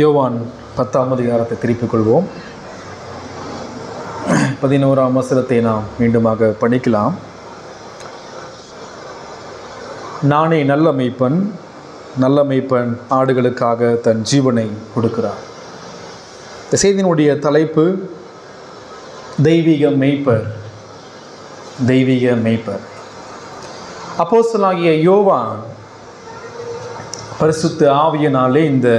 யோவான் 10ஆம் அதிகாரத்தை திருப்பிக் கொள்வோம். 11ஆம் வசனத்தை நாம் மீண்டுமாக படிக்கலாம். நானே நல்ல மேய்ப்பன், நல்ல மேய்ப்பன் ஆடுகளுக்காக தன் ஜீவனை கொடுக்கிறார். இந்த செய்தியினுடைய தலைப்பு தெய்வீக மேய்ப்பர். தெய்வீக மேய்ப்பர். அப்போஸ்தலனாகிய யோவான் பரிசுத்த ஆவியினாலே இந்த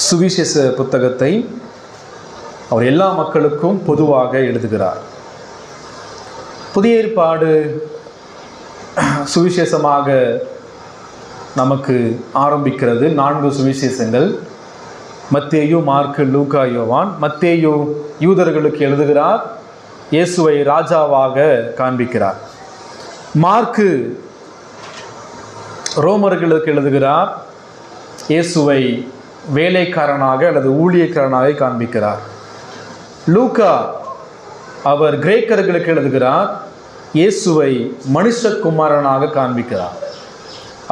சுவிசேஷ புத்தகத்தை அவர் எல்லா மக்களுக்கும் பொதுவாக எழுதுகிறார். புதிய ஏற்பாடு சுவிசேஷமாக நமக்கு ஆரம்பிக்கிறது. 4 சுவிசேஷங்கள்: மத்தேயு, மார்க்கு, லூக்கா, யோவான். மத்தேயு யூதர்களுக்கு எழுதுகிறார், இயேசுவை ராஜாவாக காண்பிக்கிறார். மார்க்கு ரோமர்களுக்கு எழுதுகிறார், இயேசுவை வேலைக்காரனாக அல்லது ஊழியக்காரனாக காண்பிக்கிறார். லூக்கா அவர் கிரேக்கர்களுக்கு எழுதுகிறார், இயேசுவை மனுஷகுமாரனாக காண்பிக்கிறார்.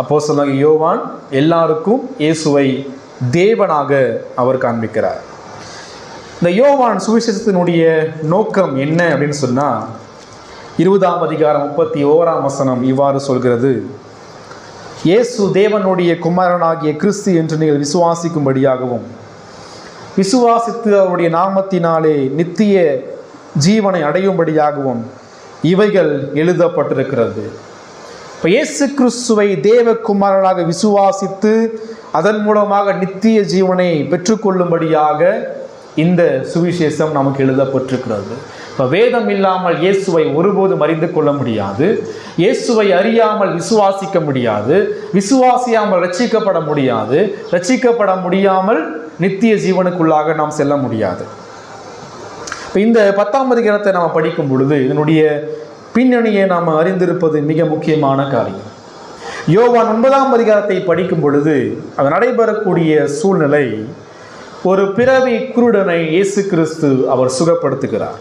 அப்போஸ்தலனாகிய யோவான் எல்லாருக்கும் இயேசுவை தேவனாக அவர் காண்பிக்கிறார். இந்த யோவான் சுவிசேஷத்தினுடைய நோக்கம் என்ன அப்படின்னு சொன்னால், 20ஆம் அதிகாரம் 31ஆம் வசனம் இவ்வாறு சொல்கிறது: இயேசு தேவனுடைய குமாரனாகிய கிறிஸ்து என்று நீங்கள் விசுவாசிக்கும்படியாகவும், விசுவாசித்து அவருடைய நாமத்தினாலே நித்திய ஜீவனை அடையும்படியாகவும் இவைகள் எழுதப்பட்டிருக்கிறது. இப்போ இயேசு கிறிஸ்துவை தேவகுமாரனாக விசுவாசித்து அதன் மூலமாக நித்திய ஜீவனை பெற்றுக்கொள்ளும்படியாக இந்த சுவிசேஷம் நமக்கு எழுதப்பட்டிருக்கிறது. இப்போ வேதம் இல்லாமல் இயேசுவை ஒருபோதும் அறிந்து கொள்ள முடியாது. இயேசுவை அறியாமல் விசுவாசிக்க முடியாது. விசுவாசியாமல் ரட்சிக்கப்பட முடியாது. ரட்சிக்கப்பட முடியாமல் நித்திய ஜீவனுக்குள்ளாக நாம் செல்ல முடியாது. இப்போ இந்த 10ஆம் அதிகாரத்தை நாம் படிக்கும் பொழுது இதனுடைய பின்னணியை நாம் அறிந்திருப்பது மிக முக்கியமான காரியம். யோவான் 9ஆம் அதிகாரத்தை படிக்கும் பொழுது அது நடைபெறக்கூடிய சூழ்நிலை, ஒரு பிறவி குருடனை இயேசு கிறிஸ்து அவர் சுகப்படுத்துகிறார்.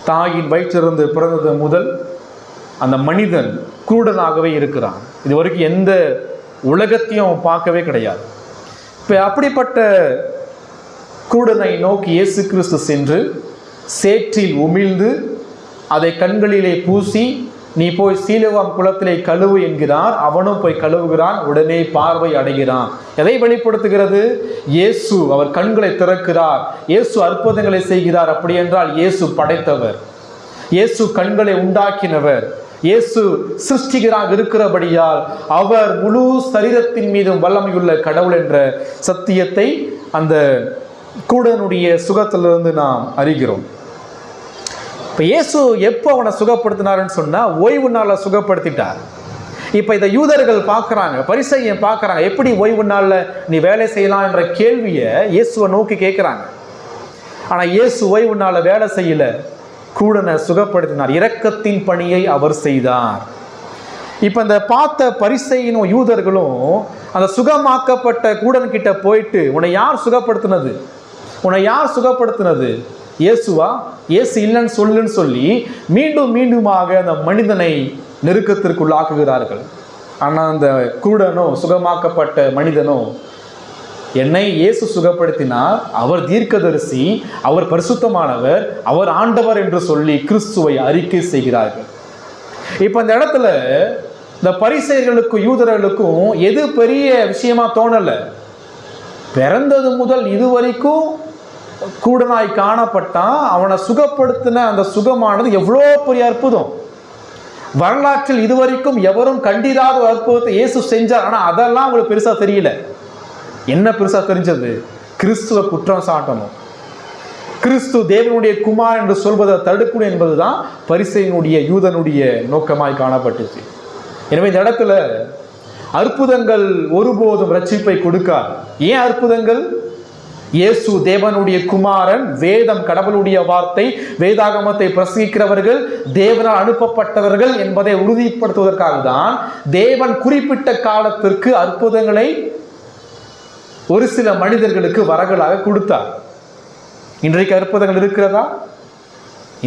தாயின் வயிற்றிலிருந்து பிறந்தது முதல் அந்த மனிதன் குருடனாகவே இருக்கிறான். இது வரைக்கும் எந்த உலகத்தையும் பார்க்கவே கிடையாது. இப்போ அப்படிப்பட்ட குருடனை நோக்கி இயேசு கிறிஸ்து சென்று சேற்றில் உமிழ்ந்து அதை கண்களிலே பூசி, நீ போய் சீலோவாம் குளத்திலே கழுவு என்கிறார். அவனும் போய் கழுவுகிறான். உடனே பார்வை அடைகிறான். எதை வெளிப்படுத்துகிறது? இயேசு அவர் கண்களை திறக்கிறார். இயேசு அற்புதங்களை செய்கிறார். அப்படி என்றால் இயேசு படைத்தவர், இயேசு கண்களை உண்டாக்கினவர், இயேசு சிருஷ்டிகராக இருக்கிறபடியால் அவர் முழு சரீரத்தின் மீதும் வல்லமையுள்ள கடவுள் என்ற சத்தியத்தை அந்த குருடனுடைய சுகத்திலிருந்து நாம் அறிகிறோம். இப்போ இயேசு எப்போ அவனை சுகப்படுத்தினார்னு சொன்னால், ஓய்வு நாளில் சுகப்படுத்திட்டார். இப்போ இதை யூதர்கள் பார்க்குறாங்க, பரிசேயன் பார்க்குறாங்க, எப்படி ஓய்வு நாளில் நீ வேலை செய்யலாம் என்ற கேள்வியை இயேசுவை நோக்கி கேட்குறாங்க. ஆனால் இயேசு ஓய்வு நாளில் வேலை செய்யலை, குருடனை சுகப்படுத்தினார். இரக்கத்தின் பணியை அவர் செய்தார். இப்போ இந்த பார்த்த பரிசேயனும் யூதர்களும் அந்த சுகமாக்கப்பட்ட குருடன் கிட்ட போயிட்டு, உன்னை யார் சுகப்படுத்தினது? உன்னை யார் சுகப்படுத்தினது? இயேசுவா? இயேசு இல்லைன்னு சொல்லுன்னு சொல்லி மீண்டும் மீண்டுமாக அந்த மனிதனை நெருக்கத்திற்குள்ளாக்குகிறார்கள். ஆனால் அந்த குருடனோ சுகமாக்கப்பட்ட மனிதனோ, என்னை இயேசு சுகப்படுத்தினார், அவர் தீர்க்கதரிசி, அவர் பரிசுத்தமானவர், அவர் ஆண்டவர் என்று சொல்லி கிறிஸ்துவை அறிக்கை செய்கிறார்கள். இப்போ இந்த இடத்துல இந்த பரிசேயர்களுக்கும் யூதர்களுக்கும் எது பெரிய விஷயமா தோணலை. பிறந்தது முதல் இதுவரைக்கும் கூடனாய் காணப்பட்டான், அவனை சுகப்படுத்தின அந்த சுகமானது எவ்வளோ பெரிய அற்புதம். வரலாற்றில் இதுவரைக்கும் எவரும் கண்டிராத அற்புதத்தை இயேசு செஞ்சார். ஆனால் அதெல்லாம் அவங்களுக்கு பெருசாக தெரியல. என்ன பெருசாக தெரிஞ்சது? கிறிஸ்துவ குற்றம் சாட்டணும், கிறிஸ்து தேவனுடைய குமார் என்று சொல்வதை தடுக்கணும் என்பதுதான் பரிசேயனுடைய யூதனுடைய நோக்கமாய் காணப்பட்டுச்சு. எனவே இந்த இடத்துல அற்புதங்கள் ஒருபோதும் ரட்சிப்பை கொடுக்காது. ஏன் அற்புதங்கள்? இயேசு தேவனுடைய குமாரன், வேதம் கடவுளுடைய வார்த்தை, வேதாகமத்தை பிரசங்கிக்கிறவர்கள் தேவனால் அனுப்பப்பட்டவர்கள் என்பதை உறுதிப்படுத்துவதற்காக தான் தேவன் குறிப்பிட்ட காலத்திற்கு அற்புதங்களை ஒரு சில மனிதர்களுக்கு வரங்களாக கொடுத்தார். இன்றைக்கு அற்புதங்கள் இருக்கிறதா?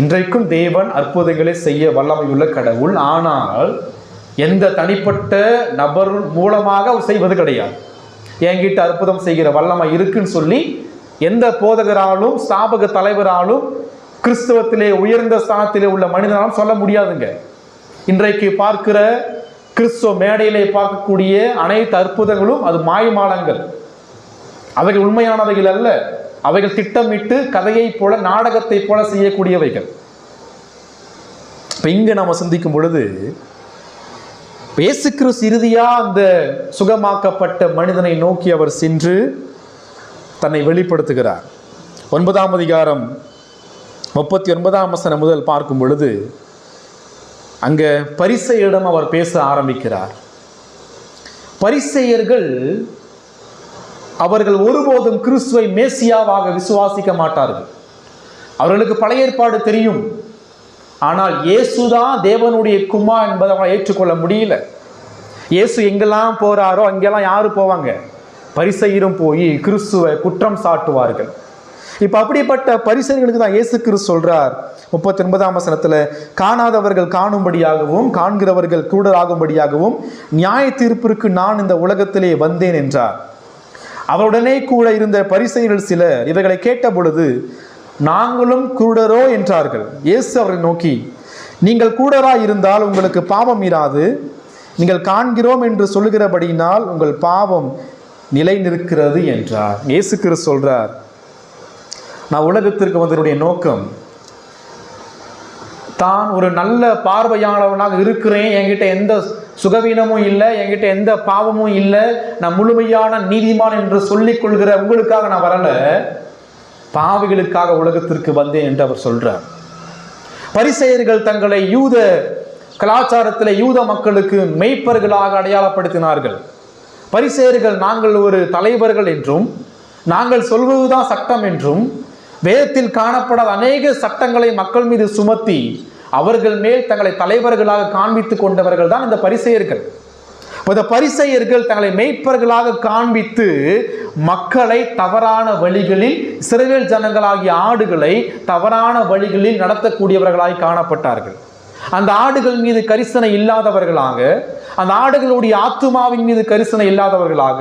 இன்றைக்கும் தேவன் அற்புதங்களை செய்ய வல்லமையுள்ள கடவுள். ஆனால் எந்த தனிப்பட்ட நபர் மூலமாக அவர் செய்வது கிடையாது. என்கிட்ட அற்புதம் செய்கிற வல்லமை இருக்குன்னு சொல்லி எந்த போதகராலும் ஸ்தாபக தலைவராலும் கிறிஸ்தவத்திலே உயர்ந்த ஸ்தானத்திலே உள்ள மனிதனாலும் சொல்ல முடியாதுங்க. இன்றைக்கு பார்க்கிற கிறிஸ்துவ மேடையிலே பார்க்கக்கூடிய அனைத்து அற்புதங்களும் அது மாய்மாலங்கள். அவைகள் உண்மையானவைகள் அல்ல. அவைகள் திட்டமிட்டு கதையை போல நாடகத்தை போல செய்யக்கூடியவைகள். இங்க நம்ம சிந்திக்கும் பொழுது இயேசு கிறிஸ்து இறுதியா அந்த சுகமாக்கப்பட்ட மனிதனை நோக்கி அவர் சென்று தன்னை வெளிப்படுத்துகிறார். 9ஆம் அதிகாரம் 39ஆம் வசனம் முதல் பார்க்கும் பொழுது அங்க பரிசேயரிடம் அவர் பேச ஆரம்பிக்கிறார். பரிசேயர்கள் அவர்கள் ஒருபோதும் கிறிஸ்துவை மேசியாவாக விசுவாசிக்க மாட்டார்கள். அவர்களுக்கு பழைய ஏற்பாடு தெரியும். ஆனால் இயேசுதான் தேவனுடைய குமார் என்பதை அவங்களை ஏற்றுக்கொள்ள முடியல. இயேசு எங்கெல்லாம் போறாரோ அங்கெல்லாம் யாரு போவாங்க? பரிசேயரும் போய் கிறிஸ்துவை குற்றம் சாட்டுவார்கள். இப்ப அப்படிப்பட்ட பரிசேயர்களுக்கு தான் இயேசு கிறிஸ்து சொல்றார் 39ஆம் வசனத்துல, காணாதவர்கள் காணும்படியாகவும் காண்கிறவர்கள் கூடராகும்படியாகவும் நியாய தீர்ப்பிற்கு நான் இந்த உலகத்திலே வந்தேன் என்றார். அவருடனே கூட இருந்த பரிசேயர்கள் சிலர் இவைகளை கேட்ட பொழுது, நாங்களும் கூடரோ என்றார்கள். இயேசு அவர்களை நோக்கி, நீங்கள் கூடராய் இருந்தால் உங்களுக்கு பாவம் இராது. நீங்கள் காண்கிறோம் என்று சொல்லுகிறபடியினால் உங்கள் பாவம் நிலை நிற்கிறது என்றார். இயேசு கிறிஸ்து சொல்றார், நான் உலகத்திற்கு வந்தவருடைய நோக்கம் தான் ஒரு நல்ல பார்வையானவனாக இருக்கிறேன், என்கிட்ட எந்த சுகவீனமும் இல்லை, என்கிட்ட எந்த பாவமும் இல்லை, நான் முழுமையான நீதிமான் என்று சொல்லிக் கொள்கிற உங்களுக்காக நான் வரல, பாவிகளுக்காக உலகத்திற்கு வந்தேன் என்று அவர் சொல்றார். பரிசேயர்கள் தங்களை யூத கலாச்சாரத்தில் யூத மக்களுக்கு மெய்ப்பர்களாக அடையாளப்படுத்தினார்கள். பரிசேயர்கள் நாங்கள் ஒரு தலைவர்கள் என்றும் நாங்கள் சொல்வதுதான் சட்டம் என்றும் வேதத்தில் காணப்படாத அநேக சட்டங்களை மக்கள் மீது சுமத்தி அவர்கள் மேல் தங்களை தலைவர்களாக காண்பித்துக் கொண்டவர்கள் தான் இந்த பரிசேயர்கள். இந்த பரிசேயர்கள் தங்களை மெய்ப்பர்களாக காண்பித்து மக்களை தவறான வழிகளில், இஸ்ரவேல் ஜனங்களாகிய ஆடுகளை தவறான வழிகளில் நடத்தக்கூடியவர்களாய் காணப்பட்டார்கள். அந்த ஆடுகள் மீது கரிசனை இல்லாதவர்களாக, அந்த ஆடுகளுடைய ஆத்துமாவின் மீது கரிசனை இல்லாதவர்களாக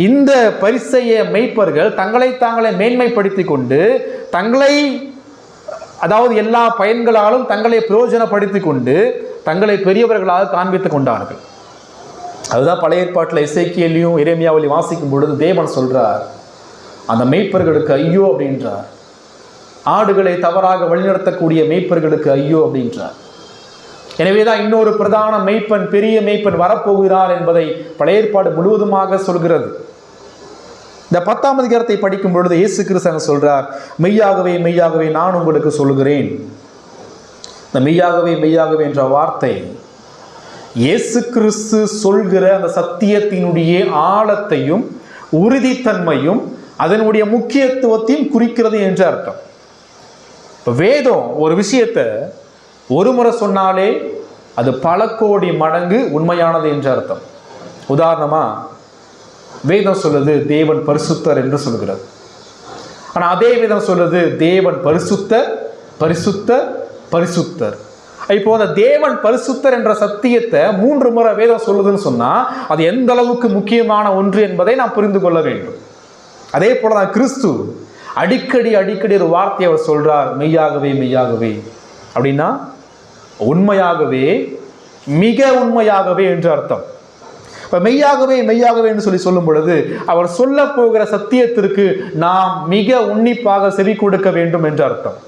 இந்த பரிசேய மெய்ப்பர்கள் தங்களை தாங்களே மேன்மைப்படுத்தி கொண்டு தங்களை, அதாவது எல்லா பயன்களாலும் தங்களை பிரயோஜனப்படுத்தி கொண்டு தங்களை பெரியவர்களாக காண்பித்துக் கொண்டார்கள். அதுதான் பழைய ஏற்பாட்டில் எசேக்கியேலையும் எரேமியாவிலையும் வாசிக்கும் பொழுது தேவன் சொல்றார், அந்த மெய்ப்பர்களுக்கு ஐயோ அப்படின்றார். ஆடுகளை தவறாக வழிநடத்தக்கூடிய மெய்ப்பர்களுக்கு ஐயோ அப்படின்றார். எனவேதான் இன்னொரு பிரதான மெய்ப்பன், பெரிய மெய்ப்பன் வரப்போகிறார் என்பதை பழைய ஏற்பாடு முழுவதுமாக சொல்கிறது. இந்த 10ஆம் அதிகாரத்தை படிக்கும் பொழுது இயேசு கிறிஸ்து சொல்றார், மெய்யாகவே மெய்யாகவே நான் உங்களுக்கு சொல்கிறேன். இந்த மெய்யாகவே மெய்யாகவே என்ற வார்த்தை இயேசு கிறிஸ்து சொல்கிற அந்த சத்தியத்தினுடைய ஆழத்தையும் உறுதித்தன்மையும் அதனுடைய முக்கியத்துவத்தையும் குறிக்கிறது என்று அர்த்தம். இப்போ வேதம் ஒரு விஷயத்தை ஒரு முறை சொன்னாலே அது பல கோடி மடங்கு உண்மையானது என்று அர்த்தம். உதாரணமா வேதம் சொல்லுது தேவன் பரிசுத்தர் என்று சொல்கிறது. ஆனால் அதே வேதம் சொல்லுது தேவன் பரிசுத்தர் பரிசுத்தர் பரிசுத்தர். இப்போ அந்த தேவன் பரிசுத்தர் என்ற சத்தியத்தை 3 முறை வேதம் சொல்லுதுன்னு சொன்னா அது எந்த அளவுக்கு முக்கியமான ஒன்று என்பதை நாம் புரிந்து கொள்ள வேண்டும். அதே போலதான் கிறிஸ்து அடிக்கடி அடிக்கடி ஒரு வார்த்தையை அவர் சொல்றார், மெய்யாகவே மெய்யாகவே. அப்படின்னா உண்மையாகவே, மிக உண்மையாகவே என்று அர்த்தம். இப்ப மெய்யாகவே மெய்யாகவே என்று சொல்லும் பொழுது அவர் சொல்ல போகிற சத்தியத்திற்கு நாம் மிக உன்னிப்பாக செவி கொடுக்க வேண்டும் என்று அர்த்தம்.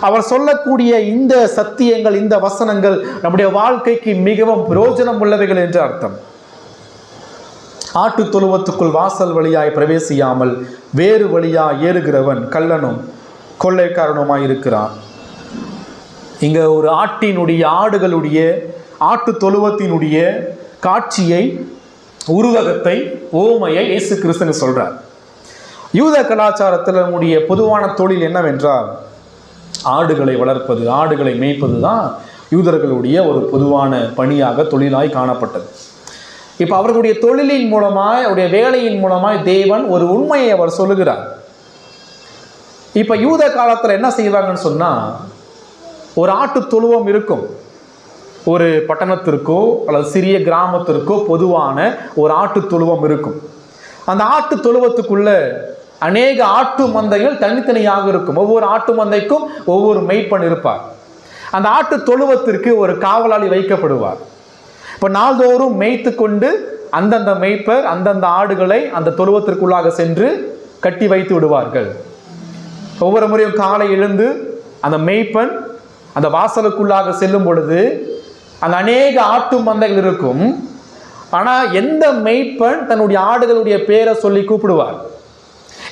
அவர் சொல்லக்கூடிய இந்த சத்தியங்கள், இந்த வசனங்கள் நம்முடைய வாழ்க்கைக்கு மிகவும் பிரயோஜனம் உள்ளவைகள் என்று அர்த்தம். ஆட்டு தொழுவத்துக்குள் வாசல் வழியாய் பிரவேசியாமல் வேறு வழியாய் ஏறுகிறவன் கள்ளனும் கொள்ளைக்காரனுமாய் இருக்கிறான். இங்க ஒரு ஆடுகளுடைய ஆட்டு தொழுவத்தினுடைய காட்சியை, உருவகத்தை, ஓமையை இயேசு கிறிஸ்து சொல்றார். யூத கலாச்சாரத்தில் நம்முடைய பொதுவான தொழில் என்னவென்றால் ஆடுகளை வளர்ப்பது, ஆடுகளை மேய்ப்பது தான் யூதர்களுடைய ஒரு பொதுவான பணியாக, தொழிலாய் காணப்பட்டது. இப்போ அவர்களுடைய தொழிலின் மூலமாய், அவருடைய வேலையின் மூலமாய் தேவன் ஒரு உண்மையை அவர் சொல்லுகிறார். இப்போ யூத காலத்தில் என்ன செய்வாங்கன்னு சொன்னா, ஒரு ஆட்டு தொழுவம் இருக்கும். ஒரு பட்டணத்திற்கோ அல்லது சிறிய கிராமத்திற்கோ பொதுவான ஒரு ஆட்டு தொழுவம் இருக்கும். அந்த ஆட்டு தொழுவத்துக்குள்ள அநேக ஆட்டு மந்தைகள் தனித்தனியாக இருக்கும். ஒவ்வொரு ஆட்டு மந்தைக்கும் ஒவ்வொரு மெய்ப்பன் இருப்பார். அந்த ஆட்டு தொழுவத்திற்கு ஒரு காவலாளி வைக்கப்படுவார். இப்போ நாள்தோறும் மேய்த்து கொண்டு அந்தந்த மேய்ப்பர் அந்தந்த ஆடுகளை அந்த தொழுவத்திற்குள்ளாக சென்று கட்டி வைத்து விடுவார்கள். ஒவ்வொரு முறையும் காலை எழுந்து அந்த மேய்ப்பன் அந்த வாசலுக்குள்ளாக செல்லும் பொழுது அங்கே அநேக ஆட்டு மந்தைகள் இருக்கும். ஆனால் எந்த மேய்ப்பன் தன்னுடைய ஆடுகளுடைய பேரை சொல்லி கூப்பிடுவார்.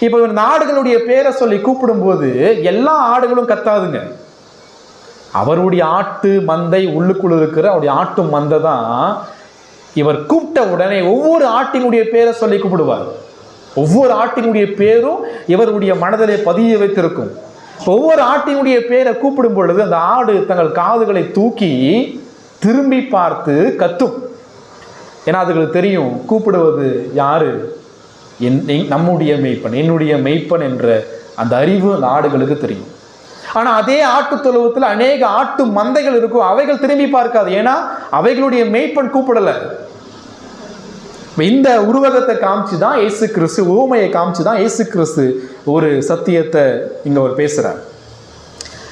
இப்போ இந்த ஆடுகளுடைய பேரை சொல்லி கூப்பிடும்போது எல்லா ஆடுகளும் கத்தாதுங்க. அவருடைய ஆட்டு மந்தை உள்ளுக்குள்ள இருக்கிற அவருடைய ஆட்டு மந்தை தான் இவர் கூப்பிட்ட உடனே ஒவ்வொரு ஆட்டினுடைய பேரை சொல்லி கூப்பிடுவார். ஒவ்வொரு ஆட்டினுடைய பேரும் இவருடைய மனதிலே பதிய வைத்திருக்கும். ஒவ்வொரு ஆட்டினுடைய பேரை கூப்பிடும் பொழுது அந்த ஆடு தங்கள் காதுகளை தூக்கி திரும்பி பார்த்து கத்தும். ஏன்னா அதுகளுக்கு தெரியும் கூப்பிடுவது யாரு, நம்முடைய மெய்ப்பன், என்னுடைய மெய்ப்பன் என்ற அந்த அறிவு அந்த ஆடுகளுக்கு தெரியும். ஆனா அதே ஆட்டு தொழுவத்தில் அநேக ஆட்டு மந்தைகள் இருக்கும். அவைகள் திரும்பி பார்க்காது. ஏன்னா அவைகளுடைய மெய்ப்பன் கூப்பிடல. இந்த உருவகத்தை காமிச்சுதான் இயேசு கிறிஸ்து, உவமையை காமிச்சுதான் இயேசு கிறிஸ்து ஒரு சத்தியத்தை இங்க ஒரு பேசுறார்.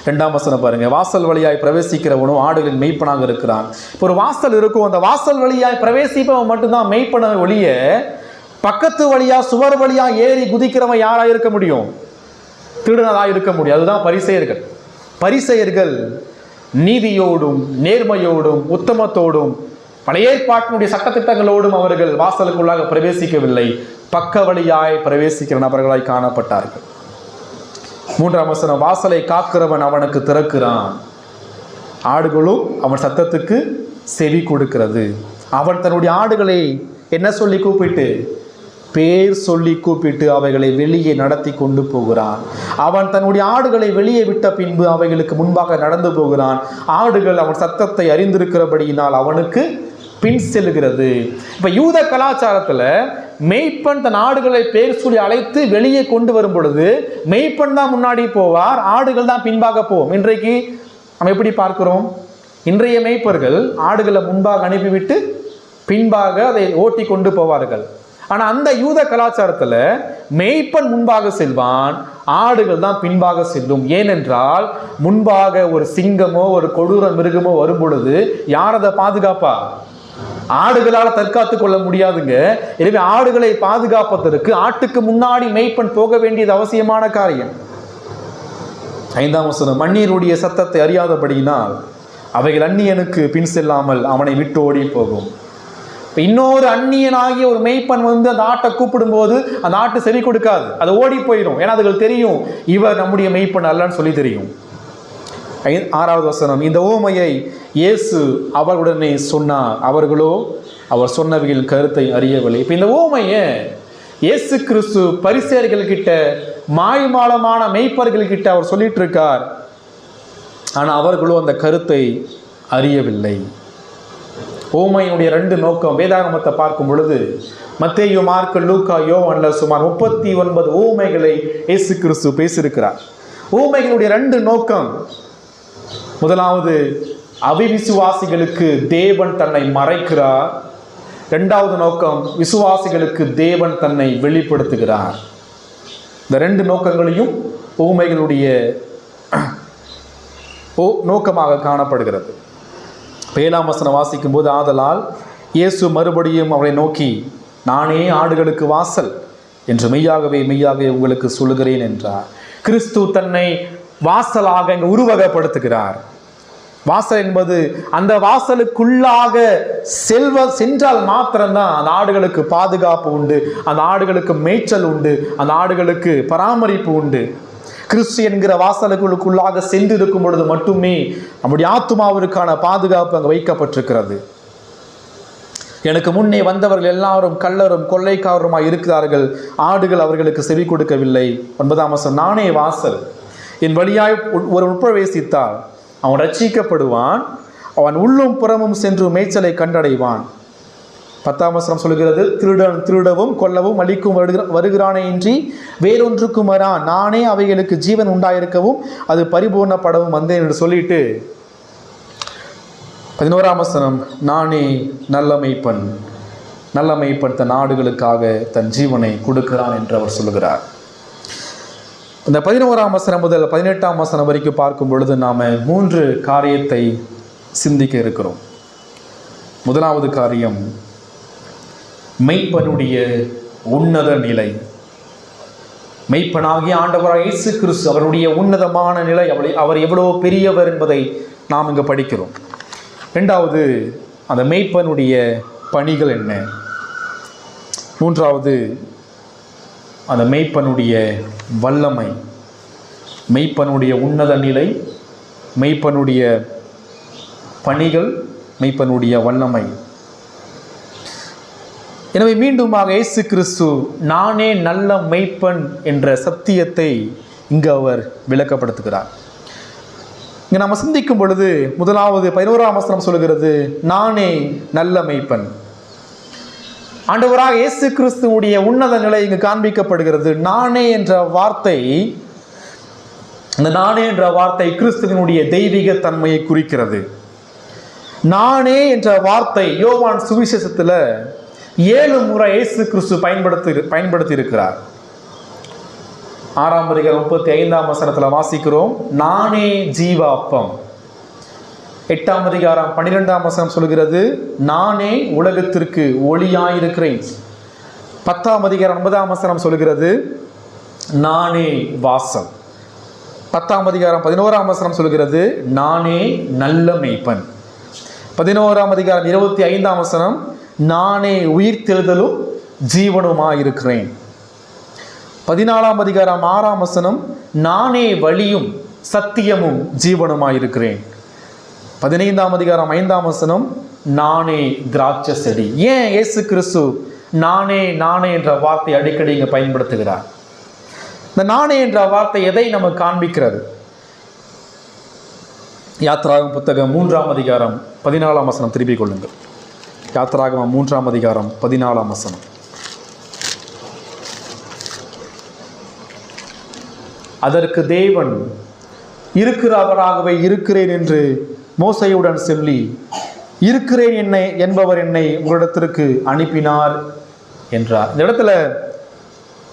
2ஆம் வசனம் பாருங்க. வாசல் வழியாய் பிரவேசிக்கிறவனும் ஆடுகளின் மெய்ப்பனாக இருக்கிறான். இப்போ ஒரு வாசல் இருக்கும். அந்த வாசல் வழியாய் பிரவேசிப்பவன் மட்டும்தான் மெய்ப்பன ஒழிய பக்கத்து வழியா சுவர் வழியா ஏறி குதிக்கிறவன் யாரா இருக்க முடியும்? திருடனாக இருக்க முடியும். அதுதான் பரிசேயர்கள். பரிசேயர்கள் நீதியோடும் நேர்மையோடும் உத்தமத்தோடும் பழைய ஏற்பாட்டினுடைய சட்டத்திட்டங்களோடும் அவர்கள் வாசலுக்குள்ளாக பிரவேசிக்கவில்லை. பக்க வழியாய் பிரவேசிக்கிற நபர்களாய் காணப்பட்டார்கள். 3ஆம் வசனம். வாசலை காக்கிறவன் அவனுக்கு திறக்கிறான், ஆடுகளும் அவன் சத்தத்துக்கு செவி கொடுக்கிறது. அவன் தன்னுடைய ஆடுகளை என்ன சொல்லி கூப்பிட்டு, பேர் சொல்லி கூப்பிட்டு அவைகளை வெளியே நடத்தி கொண்டு போகிறான். அவன் தன்னுடைய ஆடுகளை வெளியே விட்ட பின்பு அவைகளுக்கு முன்பாக நடந்து போகிறான். ஆடுகள் அவன் சத்தத்தை அறிந்திருக்கிறபடியினால் அவனுக்கு பின் செல்கிறது. இப்ப யூத கலாச்சாரத்துல மெய்ப்பன் தன் ஆடுகளை பேர் சொல்லி அழைத்து வெளியே கொண்டு வரும் பொழுது மெய்ப்பன் தான் முன்னாடி போவார், ஆடுகள் தான் பின்பாக போவோம். இன்றைக்கு நம்ம எப்படி பார்க்கிறோம்? இன்றைய மெய்ப்பர்கள் ஆடுகளை முன்பாக அனுப்பிவிட்டு பின்பாக அதை ஓட்டி கொண்டு போவார்கள். ஆனா அந்த யூத கலாச்சாரத்துல மெய்ப்பன் முன்பாக செல்வான், ஆடுகள் தான் பின்பாக செல்லும். ஏனென்றால் முன்பாக ஒரு சிங்கமோ ஒரு கொடூர மிருகமோ வரும் பொழுது யார் அதை பாதுகாப்பா? ஆடுகளால் தற்காத்துக் கொள்ள முடியாதுங்க. எனவே ஆடுகளை பாதுகாப்பதற்கு ஆட்டுக்கு முன்னாடி மெய்ப்பன் போக வேண்டியது அவசியமான காரியம். 5ஆம் வசனம். மண்ணீருடைய சத்தத்தை அறியாதபடியினால் அவைகள் அந்நியனுக்கு பின் செல்லாமல் அவனை விட்டு ஓடி போகும். இன்னொரு அந்நியனாகிய ஒரு மெய்ப்பன் வந்து அந்த ஆட்டை கூப்பிடும் போது அந்த ஆட்டு செவி கொடுக்காது, அது ஓடி போயிடும். ஏன்னா அதுகள் தெரியும் இவர் நம்முடைய மெய்ப்பன் அல்லன்னு சொல்லி தெரியும். 6ஆவது வசனம். இந்த உவமையை இயேசு அவர்களுடனே சொன்னார், அவர்களோ அவர் சொன்னவைகளின் கருத்தை அறியவில்லை. இப்ப இந்த உவமையை இயேசு கிறிஸ்து பரிசேயர்கள் கிட்ட, மாய்மாலமான மெய்ப்பர்கள் கிட்ட அவர் சொல்லிட்டு இருக்கார். ஆனா அவர்களோ அந்த கருத்தை அறியவில்லை. உவமையினுடைய 2 நோக்கம் வேதாகமத்தை பார்க்கும் பொழுது மத்தேயு, மார்க்கு, லூக்கா, யோவான்ல சுமார் 39 உவமைகளை இயேசு கிறிஸ்து பேசியிருக்கிறார். உவமைகளுடைய 2 நோக்கம். முதலாவது, அவிவிசுவாசிகளுக்கு தேவன் தன்னை மறைக்கிறார். 2வது நோக்கம், விசுவாசிகளுக்கு தேவன் தன்னை வெளிப்படுத்துகிறார். இந்த 2 நோக்கங்களையும் உவமைகளுடைய நோக்கமாக காணப்படுகிறது. 7ஆம் வசனம் வாசிக்கும் போது, ஆதலால் இயேசு மறுபடியும் அவளை நோக்கி, நானே ஆடுகளுக்கு வாசல் என்று மெய்யாகவே மெய்யாகவே உங்களுக்கு சொல்லுகிறேன் என்றார். கிறிஸ்து தன்னை வாசலாக இங்கு உருவகப்படுத்துகிறார். வாசல் என்பது அந்த வாசலுக்குள்ளாக சென்றால் மாத்திரம்தான் அந்த ஆடுகளுக்கு பாதுகாப்பு உண்டு, அந்த ஆடுகளுக்கு மேய்ச்சல் உண்டு, அந்த ஆடுகளுக்கு பராமரிப்பு உண்டு. கிறிஸ்து என்கிற வாசலுக்குள்ளாக சென்று இருக்கும் பொழுது மட்டுமே நம்முடைய ஆத்துமாவிற்கான பாதுகாப்பு அங்கு வைக்கப்பட்டிருக்கிறது. எனக்கு முன்னே வந்தவர்கள் எல்லாரும் கள்ளரும் கொள்ளைக்காரருமாய் இருக்கிறார்கள், ஆடுகள் அவர்களுக்கு செவி கொடுக்கவில்லை. 9ஆம் வசனம். நானே வாசல், என் வழியாய் ஒரு உட்பிரவேசித்தால் அவன் ரட்சிக்கப்படுவான், அவன் உள்ளும் புறமும் சென்று மேய்ச்சலை கண்டடைவான். 10ஆம் வசனம் சொல்கிறது, திருடன் திருடவும் கொல்லவும் அழிக்கும் வருகிறானே இன்றி வேறொன்றுக்கும் வரான், நானே அவைகளுக்கு ஜீவன் உண்டாயிருக்கவும் அது பரிபூர்ணப்படவும் வந்தேன் என்று சொல்லிட்டு 11ஆம் வசனம், நானே நல்ல மேய்ப்பன், நல்ல மேய்ப்பன் தன் நாடுகளுக்காக தன் ஜீவனை கொடுக்கிறான் என்று அவர் சொல்லுகிறார். இந்த 11ஆம் வசனம் முதல் 18ஆம் வசனம் வரைக்கும் பார்க்கும் பொழுது நாம் 3 காரியத்தை சிந்திக்க இருக்கிறோம். முதலாவது காரியம், மெய்ப்பனுடைய உன்னத நிலை. மெய்ப்பனாகிய ஆண்டவராக இயேசு கிறிஸ்து அவருடைய உன்னதமான நிலை, அவர் எவ்வளோ பெரியவர் என்பதை நாம் இங்கு படிக்கிறோம். இரண்டாவது, அந்த மெய்ப்பனுடைய பணிகள் என்ன. மூன்றாவது, அந்த மெய்ப்பனுடைய வல்லமை. மெய்ப்பனுடைய உன்னத நிலை, மெய்ப்பனுடைய பணிகள், மெய்ப்பனுடைய வல்லமை. எனவே மீண்டுமாக இயேசு கிறிஸ்து நானே நல்ல மெய்ப்பன் என்ற சத்தியத்தை இங்கு அவர் விளக்கப்படுத்துகிறார். இங்கே நம்ம சிந்திக்கும் பொழுது முதலாவது 11ஆம் வசனம் சொல்கிறது, நானே நல்ல மெய்ப்பன். ஆண்டவராக இயேசு கிறிஸ்துவுடைய உன்னத நிலை இங்கு காண்பிக்கப்படுகிறது. நானே என்ற வார்த்தை, அந்த நானே என்ற வார்த்தை கிறிஸ்துவினுடைய தெய்வீக தன்மையை குறிக்கிறது. நானே என்ற வார்த்தை யோவான் சுவிசேஷத்தில் 7 முறை இயேசு கிறிஸ்து பயன்படுத்தி இருக்கிறார். 6ஆம் அதிகாரம் 35ஆம் வசனத்தில் வாசிக்கிறோம், நானே ஜீவ அப்பம். 8ஆம் அதிகாரம் 12ஆம் வசனம் சொல்கிறது, நானே உலகத்திற்கு ஒளியாயிருக்கிறேன். 10ஆம் அதிகாரம் 9ஆம் வசனம் சொல்கிறது, நானே வாசல். 10ஆம் அதிகாரம் 11ஆம் வசனம் சொல்கிறது, நானே நல்ல மேய்ப்பன். 11ஆம் அதிகாரம் 25ஆம் வசனம், நானே உயிர்த்தெழுதலும் ஜீவனுமாயிருக்கிறேன். 14ஆம் அதிகாரம் 6ஆம் வசனம், நானே வழியும் சத்தியமும் ஜீவனுமாயிருக்கிறேன். 15ஆம் அதிகாரம் 5ஆம் வசனம், நானே திராட்சை செடி. ஏன் இயேசு கிறிஸ்து நானே நானே என்ற வார்த்தை அடிக்கடி இங்கே பயன்படுத்துகிறார்? இந்த நானே என்ற வார்த்தை எதை நமக்கு காண்பிக்கிறது? யாத்திராகமம் புத்தகம் 3ஆம் அதிகாரம் 14ஆம் வசனம் திருப்பிக் கொள்ளுங்கள். யாத்திராகமம் 3ஆம் அதிகாரம் 14ஆம் வசனம். அதற்கு தேவன் இருக்கிறவராகவே இருக்கிறேன் என்று மோசையுடன் சொல்லி, இருக்கிறேன் என்பவர் என்னை உங்களிடத்திற்கு அனுப்பினார் என்றார். இந்த இடத்துல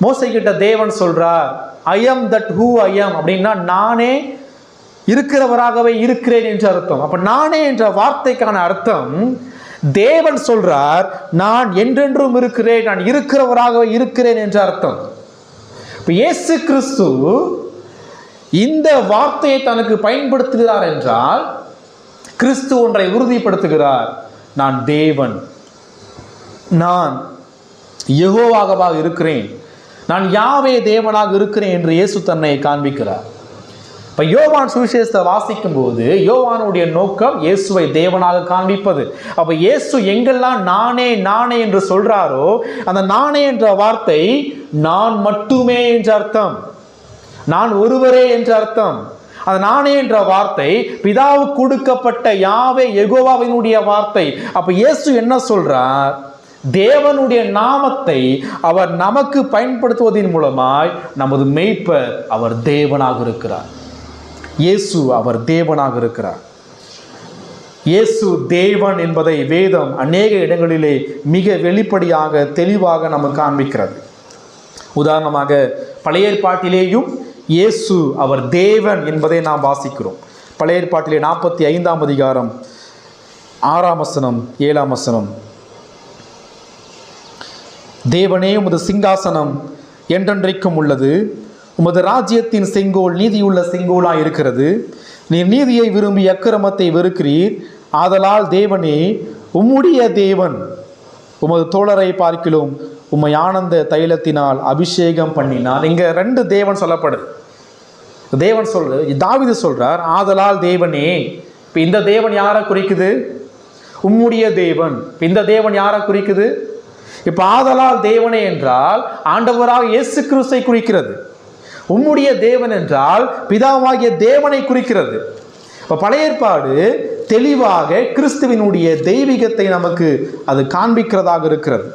மோசை கிட்ட தேவன் சொல்றார், I am that who I am அப்படின்னா நானே இருக்கிறவராகவே இருக்கிறேன் என்று அர்த்தம். அப்ப நானே என்ற வார்த்தைக்கான அர்த்தம், தேவன் சொல்றார் நான் என்றென்றும் இருக்கிறேன், நான் இருக்கிறவராகவே இருக்கிறேன் என்ற அர்த்தம். இப்ப இயேசு கிறிஸ்து இந்த வார்த்தையை தனக்கு பயன்படுத்துகிறார் என்றால் கிறிஸ்து ஒன்றை உறுதிப்படுத்துகிறார், நான் தேவன், நான் யெகோவாக இருக்கிறேன், நான் யாவே தேவனாக இருக்கிறேன் என்று இயேசு தன்னை காண்பிக்கிறார். இப்ப யோவான் சுவிசேஷத்தை வாசிக்கும் போது யோவானுடைய நோக்கம் இயேசுவை தேவனாக காண்பிப்பது. அப்ப இயேசு எங்கெல்லாம் நானே நானே என்று சொல்றாரோ அந்த நானே என்ற வார்த்தை நான் மட்டுமே என்ற அர்த்தம், நான் ஒருவரே என்ற அர்த்தம். அந்த நானே என்ற வார்த்தை பிதாவுக்கு கொடுக்கப்பட்ட யாவே யெகோவாவினுடைய வார்த்தை. அப்ப இயேசு என்ன சொல்றார்? தேவனுடைய நாமத்தை அவர் நமக்கு பயன்படுத்துவதன் மூலமாய் நமது மேய்ப்பர் அவர் தேவனாக இருக்கிறார். இயேசு அவர் தேவனாக இருக்கிறார். இயேசு தேவன் என்பதை வேதம் அநேக இடங்களிலே மிக வெளிப்படையாக தெளிவாக நமக்கு காண்பிக்கிறது. உதாரணமாக பழைய ஏற்பாட்டிலேயும் இயேசு அவர் தேவன் என்பதை நாம் வாசிக்கிறோம். பழைய ஏற்பாட்டிலே 45ஆம் அதிகாரம் 6ஆம் வசனம் 7ஆம் வசனம், தேவனே உமது சிங்காசனம் என்றென்றைக்கும் உள்ளது, உமது ராஜ்யத்தின் செங்கோல் நீதியுள்ள செங்கோலாய் இருக்கிறது, நீர் நீதியை விரும்பி அக்கிரமத்தை வெறுக்கிறீர், ஆதலால் தேவனே உம்முடைய தேவன் உமது தோழரை பார்க்கிலும் உம்மை ஆனந்த தைலத்தினால் அபிஷேகம் பண்ணினார். இங்க 2 தேவன் சொல்லப்படுது. தேவன் தாவீது சொல்றார் ஆதலால் தேவனே. இப்ப இந்த தேவன் யாரை குறிக்குது? உம்முடைய தேவன். இந்த தேவன் யாரை குறிக்குது? இப்ப ஆதலால் தேவனே என்றால் ஆண்டவராக இயேசு கிறிஸ்துவை குறிக்கிறது. உம்முடைய தேவன் என்றால் பிதாவாகிய தேவனை குறிக்கிறது. இப்ப பழைய ஏற்பாடு தெளிவாக கிறிஸ்துவினுடைய தெய்வீகத்தை நமக்கு அது காண்பிக்கிறதாக இருக்கிறது.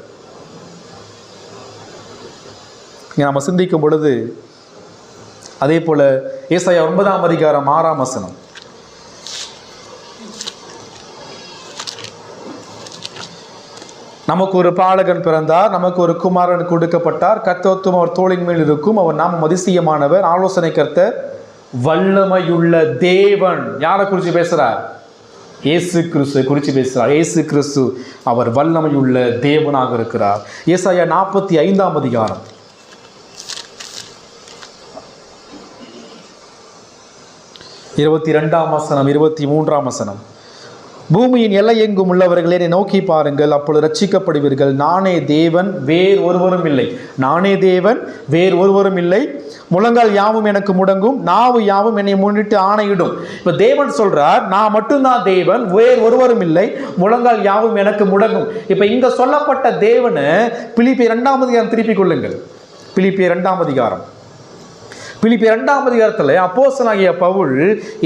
நம்ம சிந்திக்கும் பொழுது அதே போல ஏசாயா 9ஆம் அதிகாரம் 6ஆம் வசனம், நமக்கு ஒரு பாலகன் பிறந்தார், நமக்கு ஒரு குமாரன் கொடுக்கப்பட்டார், கர்த்தத்துவம் அவர் தோளின் மேல் இருக்கும், அவர் நாமம் அதிசயமானவர், ஆலோசனை கர்த்தர், வல்லமையுள்ள தேவன். யாரை குறித்து பேசுறார்? இயேசு கிறிஸ்து குறித்து பேசுகிறார். இயேசு கிறிஸ்து அவர் வல்லமையுள்ள தேவனாக இருக்கிறார். ஏசாயா 45 அதிகாரம் 22 வசனம் 23 வசனம். பூமியின் எல்லை எங்கும் உள்ளவர்களே என்னை நோக்கி பாருங்கள், அப்பொழுது ரட்சிக்கப்படுவீர்கள். நானே தேவன், வேறு ஒருவரும் இல்லை. நானே தேவன், வேறு ஒருவரும் இல்லை. முழங்கால் யாவும் எனக்கு முடங்கும், நாவு யாவும் என்னை முன்னிட்டு ஆணையிடும். இப்ப தேவன் சொல்றார், நான் மட்டும்தான் தேவன், வேறு ஒருவரும் இல்லை, முழங்கால் யாவும் எனக்கு முடங்கும். இப்ப இங்க சொல்லப்பட்ட தேவனை பிலிப்பியர் 2 அதிகாரம் திருப்பிக் கொள்ளுங்கள். பிலிப்பியர் 2 அதிகாரம். பிலிப்பியர் 2 அதிகாரத்தில் அப்போஸ்தலனாகிய பவுல்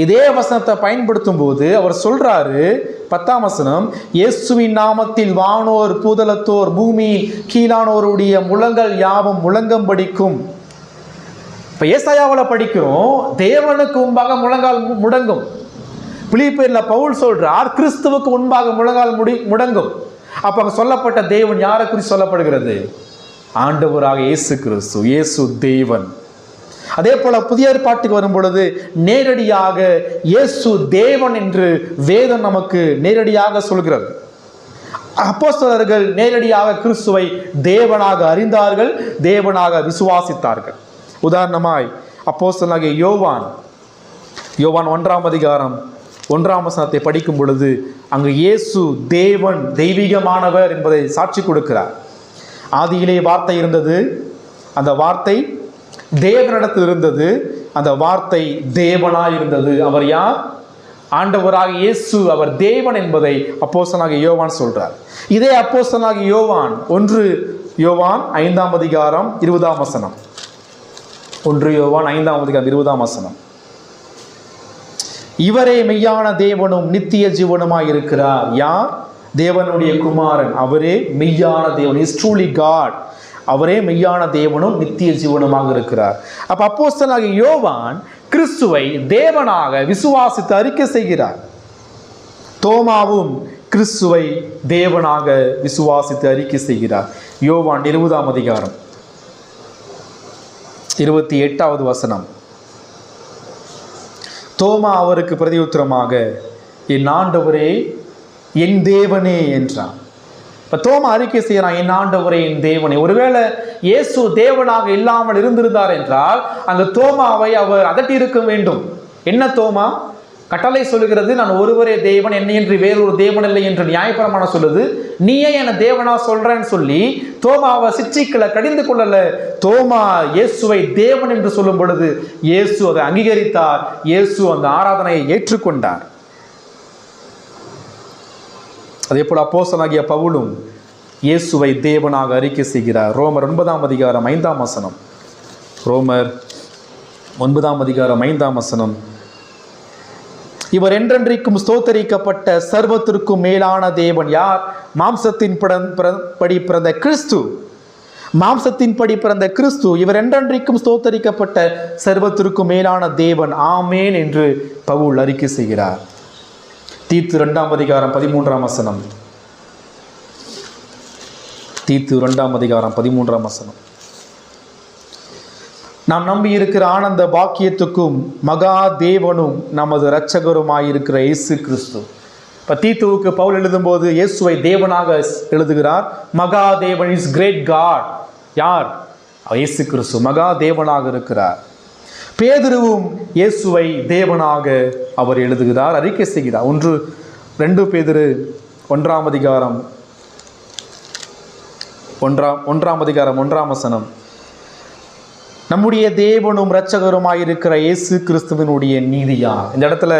இதே வசனத்தை பயன்படுத்தும் போது அவர் சொல்றாரு, 10 வசனம், இயேசுவின் நாமத்தில் வானோர் பூதலத்தோர் பூமியின் கீழானோருடைய முழங்கால் யாவும் முழங்கம்படிக்கும். இப்ப ஏசாயாவில் படிக்கிறோம், தேவனுக்கு முன்பாக முழங்கால் முடங்கும். பிலிப்பியர்ல பவுல் சொல்றார், கிறிஸ்துவுக்கு முன்பாக முழங்கால் முடங்கும். அப்ப அங்க சொல்லப்பட்ட தேவன் யாரை குறித்து சொல்லப்படுகிறது? ஆண்டவராக இயேசு கிறிஸ்து. இயேசு தேவன். அதே போல புதிய ஏற்பாட்டுக்கு வரும் பொழுது நேரடியாக இயேசு தேவன் என்று வேதம் நமக்கு நேரடியாக சொல்கிறது. அப்போஸ்தலர்கள் நேரடியாக கிறிஸ்துவை தேவனாக அறிந்தார்கள், தேவனாக விசுவாசித்தார்கள். உதாரணமாய் அப்போஸ்தலனாகிய யோவான் 1 அதிகாரம் 1 வசனத்தை படிக்கும் பொழுது அங்கு இயேசு தேவன், தெய்வீகமானவர் என்பதை சாட்சி கொடுக்கிறார். ஆதியிலே வார்த்தை இருந்தது, அந்த வார்த்தை தேவனிடத்தில் இருந்தது, அந்த வார்த்தை தேவனாய் இருந்தது. அவர் யார்? ஆண்டவராக இயேசு. அவர் தேவன் என்பதை அப்போஸ்தலனாகிய யோவான் சொல்றார். இதே அப்போஸ்தலனாகிய யோவான் 1 யோவான் 5 அதிகாரம் 20 வசனம். 1 யோவான் 5 அதிகாரம் 20 வசனம். இவரே மெய்யான தேவனும் நித்திய ஜீவனுமாய் இருக்கிறார். யார்? தேவனுடைய குமாரன். அவரே மெய்யான தேவன். Is truly God. அவரே மெய்யான தேவனும் நித்திய ஜீவனுமாக இருக்கிறார். அப்ப அப்போஸ்தலனாகிய யோவான் கிறிஸ்துவை தேவனாக விசுவாசித்து அறிக்கை செய்கிறார். தோமாவும் கிறிஸ்துவை தேவனாக விசுவாசித்து அறிக்கை செய்கிறார். யோவான் 20 அதிகாரம் 28 வசனம். தோமா அவருக்கு பிரதியுத்தரமாக, என் ஆண்டவரே, என் தேவனே என்றான். இப்ப தோமா அறிக்கை செய்யறான், என் ஆண்டவரே, என் தேவனே. ஒருவேளை இயேசு தேவனாக இல்லாமல் இருந்திருந்தார் என்றால் அங்கு தோமாவை அவர் அதட்டி இருக்க வேண்டும். என்ன தோமா? கட்டளை சொல்லுகிறது, நான் ஒருவரே தேவன், என்னை என்று வேறொரு தேவன் இல்லை என்று நியாயப்பிரமாணம் சொல்லுது, நீயே என தேவனா சொல்றேன்னு சொல்லி தோமாவை சிற்றிக்கல கடிந்து கொள்ளல. தோமா இயேசுவை தேவன் என்று சொல்லும் பொழுது இயேசு அதை அங்கீகரித்தார். இயேசு அந்த ஆராதனையை ஏற்றுக்கொண்டார். அதே போல அப்போஸ்தலனாகிய பவுலும் இயேசுவை தேவனாக அறிக்கை செய்கிறார். ரோமர் 9 அதிகாரம் 5 வசனம். ரோமர் 9 அதிகாரம் 5 வசனம். இவர் என்றென்றைக்கும் ஸ்தோத்தரிக்கப்பட்ட சர்வத்திற்கும் மேலான தேவன். யார்? மாம்சத்தின் படி பிறந்த கிறிஸ்து. மாம்சத்தின் படி பிறந்த கிறிஸ்து. இவர் என்றென்றைக்கும் ஸ்தோத்தரிக்கப்பட்ட சர்வத்திற்கும் மேலான தேவன். ஆமேன் என்று பவுல் அறிக்கை செய்கிறார். தீத்து 2 அதிகாரம் 13 வசனம். தீத்து 2 அதிகாரம் 13 வசனம். நாம் நம்பி இருக்கிற ஆனந்த பாக்கியத்துக்கும் மகா தேவனும் நமது இரட்சகருமாயிருக்கிற இயேசு கிறிஸ்து. இப்ப தீத்துவுக்கு பவுல் எழுதும் போது இயேசுவை தேவனாக எழுதுகிறார். மகா தேவன் இஸ் கிரேட் காட். யார்? இயேசு கிறிஸ்து மகா தேவனாக இருக்கிறார். பேதுருவும் இயேசுவை தேவனாக அவர் எழுதுகிறார், அறிக்கை செய்கிறார். 2 பேதுரு 1 அதிகாரம் 1 வசனம். நம்முடைய தேவனும் இரட்சகருமாயிருக்கிற இயேசு கிறிஸ்துவினுடைய நீதியா. இந்த இடத்துல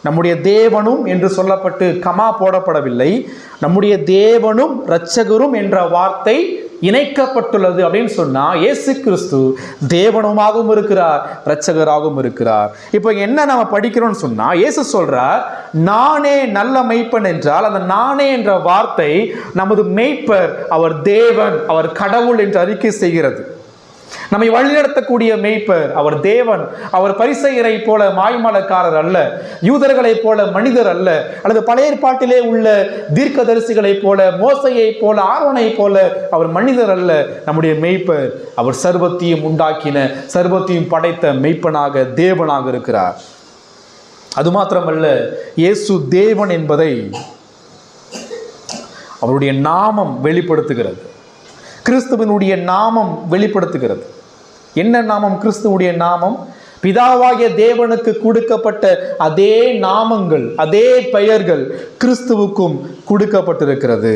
நம்முடைய தேவனும் என்று சொல்லப்பட்டு கமா போடப்படவில்லை. நம்முடைய தேவனும் இரட்சகரும் என்ற வார்த்தை இணைக்கப்பட்டுள்ளது. அப்படின்னு சொன்னா இயேசு கிறிஸ்து தேவனுமாகவும் இருக்கிறார், இரட்சகராகவும் இருக்கிறார். இப்போ என்ன நம்ம படிக்கிறோம்னு சொன்னா, இயேசு சொல்றார், நானே நல்ல மெய்ப்பன் என்றால் அந்த நானே என்ற வார்த்தை நமது மெய்ப்பர், அவர் தேவன், அவர் கடவுள் என்று அறிக்கை செய்கிறது. நம்மை வழிநடத்தக்கூடிய மேய்ப்பர் அவர் தேவன். அவர் பரிசேயரை போல மாய்மாலக்காரர் அல்ல, யூதர்களைப் போல மனிதர் அல்ல, அல்லது பழைய ஏற்பாட்டிலே உள்ள தீர்க்கதரிசிகளைப் போல, மோசையை போல, ஆரோனை போல அவர் மனிதர் அல்ல. நம்முடைய மேய்ப்பர் அவர் சர்வத்தையும் உண்டாக்கின, சர்வத்தையும் படைத்த மேய்ப்பனாக தேவனாக இருக்கிறார். அது மாத்திரமல்ல, இயேசு தேவன் என்பதை அவருடைய நாமம் வெளிப்படுத்துகிறது. கிறிஸ்துவனுடைய நாமம் வெளிப்படுத்துகிறது. என்ன நாமம்? கிறிஸ்துவுடைய நாமம் பிதாவாகிய தேவனுக்கு கொடுக்கப்பட்ட அதே நாமங்கள், அதே பெயர்கள் கிறிஸ்துவுக்கும் கொடுக்கப்பட்டிருக்கிறது.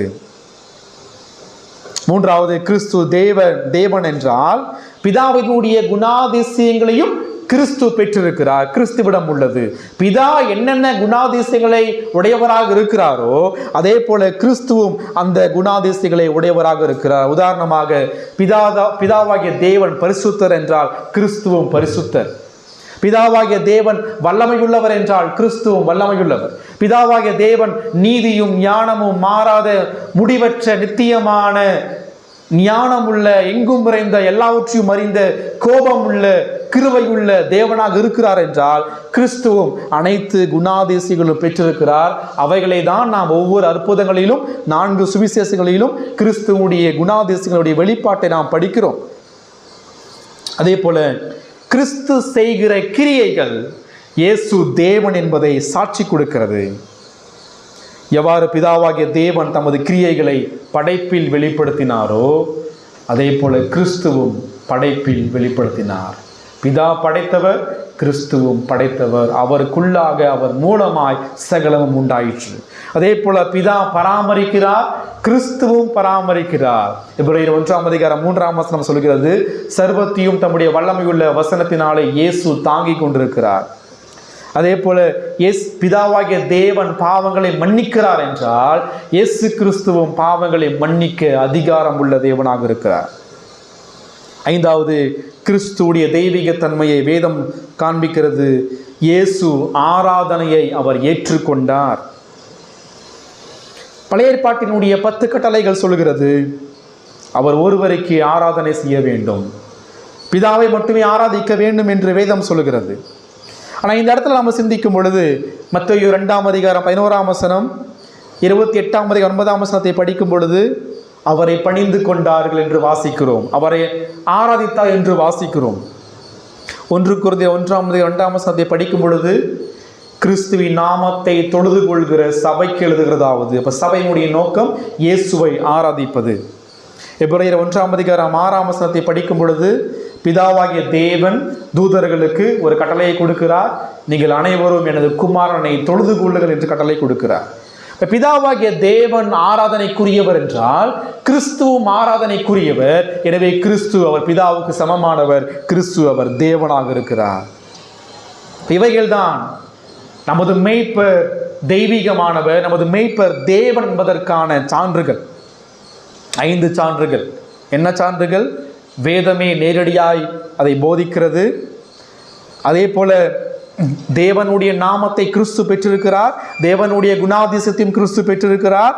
மூன்றாவது, கிறிஸ்து தேவன் என்றால் பிதாவினுடைய குணாதிசயங்களையும் கிறிஸ்து பெற்றிருக்கிறார். கிறிஸ்துவிடம் உள்ளது. பிதா என்னென்ன குணாதிசயங்களை உடையவராக இருக்கிறாரோ அதே போல கிறிஸ்துவும் அந்த குணாதிசயங்களை உடையவராக இருக்கிறார். உதாரணமாக, பிதாவாகிய தேவன் பரிசுத்தர் என்றால் கிறிஸ்துவும் பரிசுத்தர். பிதாவாகிய தேவன் வல்லமையுள்ளவர் என்றால் கிறிஸ்துவும் வல்லமையுள்ளவர். பிதாவாகிய தேவன் நீதியும் ஞானமும் மாறாத முடிவற்ற நித்தியமான ஞானமுள்ள, எங்கும் நிறைந்த, எல்லாவற்றையும் அறிந்த, கோபம் உள்ள, கிருபையுள்ள தேவனாக இருக்கிறார் என்றால் கிறிஸ்துவும் அனைத்து குணாதிசயங்களும் பெற்றிருக்கிறார். அவைகளை தான் நாம் ஒவ்வொரு அற்புதங்களிலும் 4 சுவிசேஷங்களிலும் கிறிஸ்துவுடைய குணாதிசயங்களுடைய வெளிப்பாட்டை நாம் படிக்கிறோம். அதே போல கிறிஸ்து செய்கிற கிரியைகள் இயேசு தேவன் என்பதை சாட்சி கொடுக்கிறது. எவ்வாறு பிதாவாகிய தேவன் தமது கிரியைகளை படைப்பில் வெளிப்படுத்தினாரோ அதே போல கிறிஸ்துவும் படைப்பில் வெளிப்படுத்தினார். பிதா படைத்தவர், கிறிஸ்துவும் படைத்தவர். அவருக்குள்ளாக, அவர் மூலமாய் சகலமும் உண்டாயிற்று. அதே போல பிதா பராமரிக்கிறார், கிறிஸ்துவும் பராமரிக்கிறார். எபிரேயர் 1:3 சொல்கிறது, சர்வத்தையும் தம்முடைய வல்லமையுள்ள வசனத்தினாலே இயேசு தாங்கிக் கொண்டிருக்கிறார். அதே போல பிதாவாகிய தேவன் பாவங்களை மன்னிக்கிறார் என்றால் இயேசு கிறிஸ்துவும் பாவங்களை மன்னிக்க அதிகாரம் உள்ள தேவனாக இருக்கிறார். ஐந்தாவது, கிறிஸ்துவுடைய தெய்வீக தன்மையை வேதம் காண்பிக்கிறது. இயேசு ஆராதனையை அவர் ஏற்றுக்கொண்டார். பழைய ஏற்பாட்டினுடைய 10 கட்டளைகள் சொல்கிறது அவர் ஒருவருக்கு ஆராதனை செய்ய வேண்டும், பிதாவை மட்டுமே ஆராதிக்க வேண்டும் என்று வேதம் சொல்கிறது. ஆனால் இந்த இடத்துல நம்ம சிந்திக்கும் பொழுது மத்தேயு 2:11, 28:9 படிக்கும் பொழுது அவரை பணிந்து கொண்டார்கள் என்று வாசிக்கிறோம், அவரை ஆராதித்தார் என்று வாசிக்கிறோம். 1 கொரிந்தியர் 1:2 படிக்கும் பொழுது கிறிஸ்துவின் நாமத்தை தொழுது கொள்கிற சபைக்கு எழுதுகிறதாவது. அப்ப சபையினுடைய நோக்கம் இயேசுவை ஆராதிப்பது. எபிரேயர் 1:6 படிக்கும் பொழுது பிதாவாகிய தேவன் தூதர்களுக்கு ஒரு கட்டளையை கொடுக்கிறார், நீங்கள் அனைவரும் எனது குமாரனை தொழுது கொள்ளுங்கள் என்று கட்டளை கொடுக்கிறார். பிதாவாகிய தேவன் ஆராதனைக்குரியவர் என்றால் கிறிஸ்துவும் ஆராதனைக்குரியவர். எனவே கிறிஸ்து அவர் பிதாவுக்கு சமமானவர், கிறிஸ்து அவர் தேவனாக இருக்கிறார். இவைகள்தான் நமது மேய்ப்பர் தெய்வீகமானவர், நமது மேய்ப்பர் தேவன் என்பதற்கான சான்றுகள். 5 சான்றுகள். என்ன சான்றுகள்? வேதமே நேரடியாய் அதை போதிக்கிறது. அதே போல தேவனுடைய நாமத்தை கிறிஸ்து பெற்றிருக்கிறார், தேவனுடைய குணாதிசயத்தையும் கிறிஸ்து பெற்றிருக்கிறார்,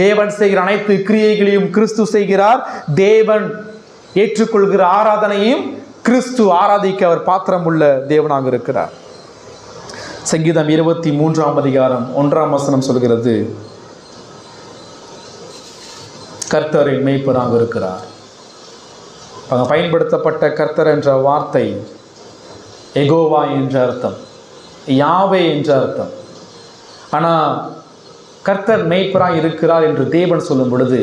தேவன் செய்கிற அனைத்து கிரியைகளையும் கிறிஸ்து செய்கிறார், தேவன் ஏற்றுக்கொள்கிற ஆராதனையும் கிறிஸ்து ஆராதிக்க அவர் பாத்திரம் உள்ள தேவனாக இருக்கிறார். சங்கீதம் 23:1 சொல்கிறது, கர்த்தரின் மேய்ப்பராக இருக்கிறார். பயன்படுத்தப்பட்ட கர்த்தர் என்ற வார்த்தை எகோவா என்ற அர்த்தம், யாவே என்ற அர்த்தம். ஆனால் கர்த்தர் மேய்ப்பராக இருக்கிறார் என்று தேவன் சொல்லும் பொழுது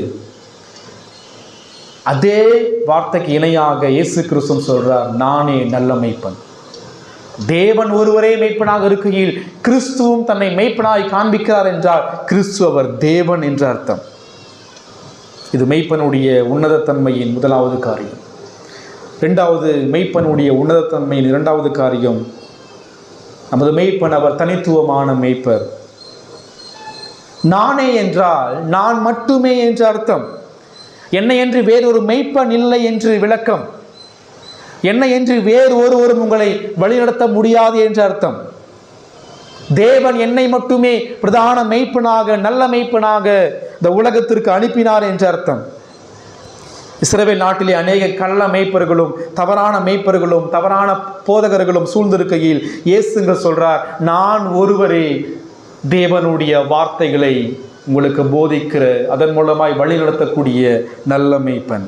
அதே வார்த்தைக்கு இணையாக இயேசு கிறிஸ்து சொல்றார், நானே நல்ல மேய்ப்பன். தேவன் ஒருவரே மேய்ப்பனாக இருக்கையில் கிறிஸ்துவும் தன்னை மேய்ப்பனாய் காண்பிக்கிறார் என்றால் கிறிஸ்து அவர் தேவன் என்ற அர்த்தம். இது மெய்ப்பனுடைய உன்னதத்தன்மையின் முதலாவது காரியம். இரண்டாவது, மெய்ப்பனுடைய உன்னதத்தன்மையின் இரண்டாவது காரியம், நமது மெய்ப்பன் அவர் தனித்துவமான மெய்ப்பர். நானே என்றால் நான் மட்டுமே என்ற அர்த்தம். என்னை என்று வேறொரு மெய்ப்பன் இல்லை என்று விளக்கம். என்னை என்று வேறு ஒருவரும் உங்களை வழிநடத்த முடியாது என்ற அர்த்தம். தேவன் என்னை மட்டுமே பிரதான மெய்ப்பனாக, நல்ல மெய்ப்பனாக இந்த உலகத்திற்கு அனுப்பினார் என்ற அர்த்தம். இஸ்ரவேல் நாட்டிலே அநேக கள்ள மேய்ப்பர்களும் தவறான மேய்ப்பர்களும் தவறான போதகர்களும் சூழ்ந்திருக்கையில் இயேசுங்க சொல்றார், நான் ஒருவரே தேவனுடைய வார்த்தைகளை உங்களுக்கு போதிக்கிற, அதன் மூலமாய் வழி நடத்தக்கூடிய நல்ல மேய்ப்பன்.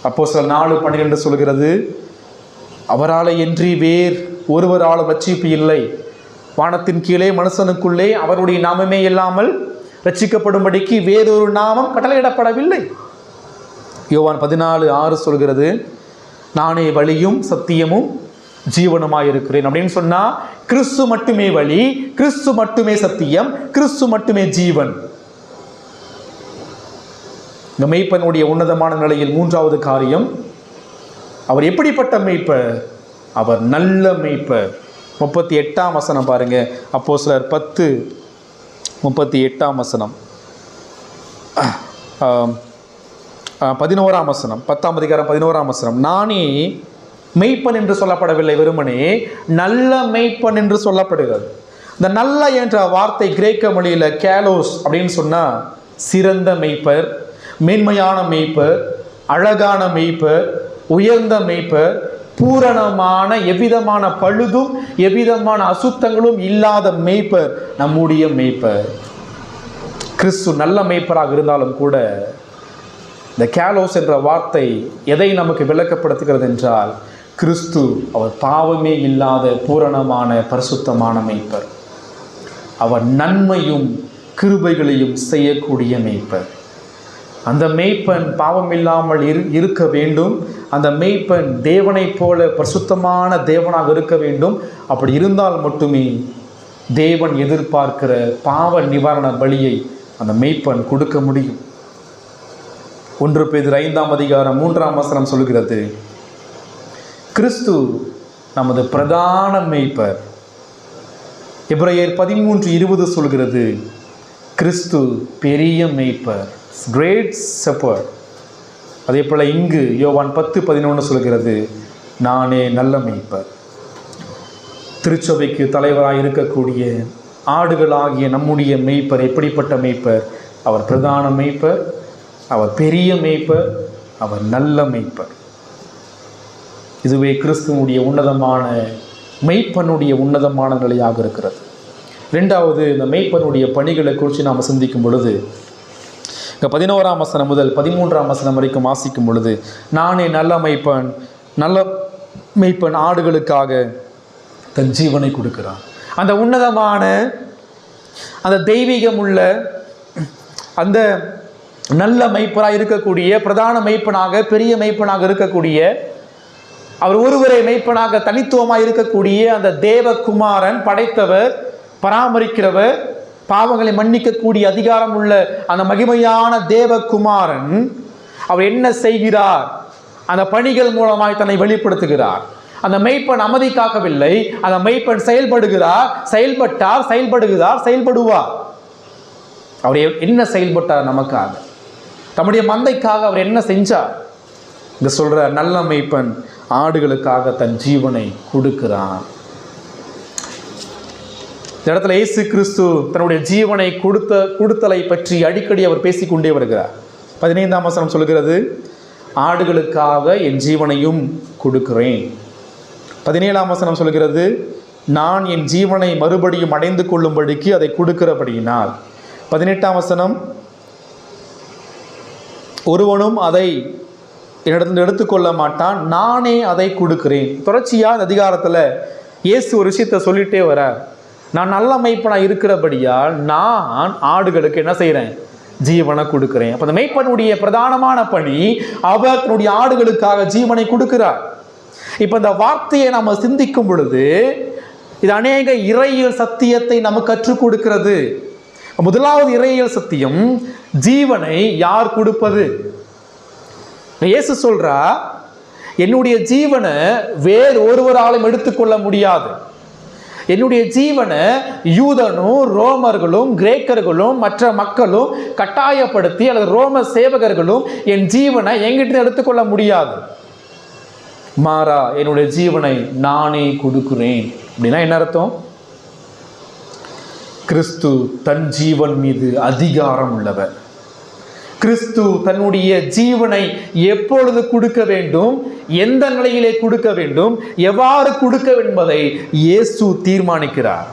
அப்போஸ்தலர் 4:12 சொல்கிறது, அவராலே இன்றி வேறு ஒருவராலும் ரட்சிப்பு இல்லை, வானத்தின் கீழே மனுஷனுக்குள்ளே அவருடைய நாமமே இல்லாமல் ரட்சிக்கப்படும்படிக்கு வேறொரு நாமம் கட்டளையிடப்படவில்லை. யோவான் 14:6 சொல்கிறது, நானே வழியும் சத்தியமும் ஜீவனுமாய் இருக்கிறேன் அப்படின்னு சொன்னா, கிறிஸ்து மட்டுமே வழி, கிறிஸ்து மட்டுமே சத்தியம், கிறிஸ்து மட்டுமே ஜீவன். இந்த மெய்ப்பனுடைய உன்னதமான நிலையில் மூன்றாவது காரியம், அவர் எப்படிப்பட்ட மெய்ப்பர்? அவர் நல்ல மெய்ப்பர். 38ஆம் வசனம் பாருங்க, அப்போஸ்தலர் 10:38ஆம் வசனம், 11ஆம் வசனம், 10ஆம் அதிகாரம் 11ஆம் வசனம். நானே மெய்ப்பன் என்று சொல்லப்படவில்லை, வெறுமனே நல்ல மெய்ப்பன் என்று சொல்லப்படுகிறது. இந்த நல்ல என்ற வார்த்தை கிரேக்க மொழியில் கேலோஸ் அப்படின்னு சொன்னா சிறந்த மெய்ப்பர், மேன்மையான மெய்ப்பர், அழகான மெய்ப்பர், உயர்ந்த மெய்ப்பர், பூரணமான எவ்விதமான பழுதும் எவ்விதமான அசுத்தங்களும் இல்லாத மெய்ப்பர் நம்முடைய மெய்ப்பர். கிறிஸ்து நல்ல மெய்ப்பராக இருந்தாலும் கூட இந்த கேலோஸ் என்ற வார்த்தை எதை நமக்கு விளக்கப்படுத்துகிறது என்றால், கிறிஸ்து அவர் பாவமே இல்லாத பூரணமான பரிசுத்தமான மெய்ப்பர். அவர் நன்மையும் கிருபைகளையும் செய்யக்கூடிய மெய்ப்பர். அந்த மெய்ப்பன் பாவம் இல்லாமல் இருக்க வேண்டும். அந்த மெய்ப்பன் தேவனைப் போல பரிசுத்தமான தேவனாக இருக்க வேண்டும். அப்படி இருந்தால் மட்டுமே தேவன் எதிர்பார்க்கிற பாவ நிவாரண பலியை அந்த மெய்ப்பன் கொடுக்க முடியும். 1 பேதுரு 5ஆம் அதிகாரம் 3ஆம் வசனம் சொல்கிறது, கிறிஸ்து நமது பிரதான மெய்ப்பர். எபிரேயர் 13:20 சொல்கிறது, கிறிஸ்து பெரிய மெய்ப்பர், கிரேட் ஷெப்பர்ட். அதே போல இங்கு யோவான் 10:11 சொல்கிறது, நானே நல்ல மெய்ப்பர். திருச்சபைக்கு தலைவராக இருக்கக்கூடிய ஆடுகளாகிய நம்முடைய மெய்ப்பர் எப்படிப்பட்ட மெய்ப்பர்? அவர் பிரதான மெய்ப்பர், அவர் பெரிய மெய்ப்பர், அவர் நல்ல மெய்ப்பர். இதுவே கிறிஸ்துவனுடைய உன்னதமான மெய்ப்பனுடைய உன்னதமான நிலையாக இருக்கிறது. ரெண்டாவது, இந்த மெய்ப்பனுடைய பணிகளை குறித்து நாம் சிந்திக்கும் பொழுது, 11ஆம் வசனம் முதல் 13ஆம் வசனம் வரைக்கும் வாசிக்கும் பொழுது, நானே நல்ல மெய்ப்பன், நல்ல மெய்ப்பன் ஆடுகளுக்காக தன் ஜீவனை கொடுக்கிறான். அந்த உன்னதமான அந்த தெய்வீகம் உள்ள அந்த நல்ல மெய்ப்பனாக இருக்கக்கூடிய, பிரதான மெய்ப்பனாக பெரிய மெய்ப்பனாக இருக்கக்கூடிய, அவர் ஒருவரை மெய்ப்பனாக தனித்துவமாக இருக்கக்கூடிய அந்த தேவகுமாரன், படைத்தவர், பராமரிக்கிறவர், பாவங்களை மன்னிக்கக்கூடிய அதிகாரம் உள்ள அந்த மகிமையான தேவகுமாரன் அவர் என்ன செய்கிறார்? அந்த பணிகள் மூலமாய் தன்னை வெளிப்படுத்துகிறார். அந்த மெய்ப்பன் அமைதி காக்கவில்லை, அந்த மெய்ப்பன் செயல்படுகிறார், செயல்படுவார். அவர் என்ன செயல்பட்டார்? நமக்காக, தம்முடைய மந்தைக்காக அவர் என்ன செஞ்சார்? இங்க சொல்ற நல்ல மெய்ப்பன் ஆடுகளுக்காக தன் ஜீவனை கொடுக்கிறான். இந்த இடத்துல இயேசு கிறிஸ்து தன்னுடைய ஜீவனை கொடுத்தலை பற்றி அடிக்கடி அவர் பேசிக்கொண்டே வருகிறார். 15ஆம் வசனம் சொல்கிறது, ஆடுகளுக்காக என் ஜீவனையும் கொடுக்கிறேன். 17ஆம் வசனம் சொல்கிறது, நான் என் ஜீவனை மறுபடியும் அடைந்து கொள்ளும்படிக்கு அதை கொடுக்கிறபடியினால். 18ஆம் வசனம், ஒருவனும் அதை என்னிடத்தில் எடுத்துக்கொள்ள மாட்டான், நானே அதை கொடுக்கிறேன். தொடர்ச்சியாக இந்த அதிகாரத்தில் இயேசு ஒரு விஷயத்தை சொல்லிட்டே வரார். நான் நல்ல மெய்ப்பனாக இருக்கிறபடியால் நான் ஆடுகளுக்கு என்ன செய்கிறேன்? ஜீவனை கொடுக்கிறேன். அப்போ அந்த மெய்ப்பனுடைய பிரதானமான பணி, அவர் தன்னுடைய ஆடுகளுக்காக ஜீவனை கொடுக்கிறார். இப்போ இந்த வார்த்தையை நாம் சிந்திக்கும் பொழுது இது அநேக இறையியல் சத்தியத்தை நமக்கு கற்றுக் கொடுக்கிறது. முதலாவது இறையியல் சத்தியம், ஜீவனை யார் கொடுப்பது? இயேசு சொல்றா, என்னுடைய ஜீவனை வேறு ஒருவராலும் எடுத்துக்கொள்ள முடியாது. என்னுடைய ஜீவனை யூதனும் ரோமர்களும் கிரேக்கர்களும் மற்ற மக்களும் கட்டாயப்படுத்தி அல்லது ரோம சேவகர்களும் என் ஜீவனை என்கிட்ட எடுத்துக்கொள்ள முடியாது. மாறா என்னுடைய ஜீவனை நானே கொடுக்கிறேன். அப்படின்னா என்ன அர்த்தம்? கிறிஸ்து தன் ஜீவன் மீது அதிகாரம் உள்ளவர். கிறிஸ்து தன்னுடைய ஜீவனை எப்பொழுது கொடுக்க வேண்டும், எந்த நிலையிலே கொடுக்க வேண்டும், எவ்வாறு கொடுக்க என்பதை இயேசு தீர்மானிக்கிறார்.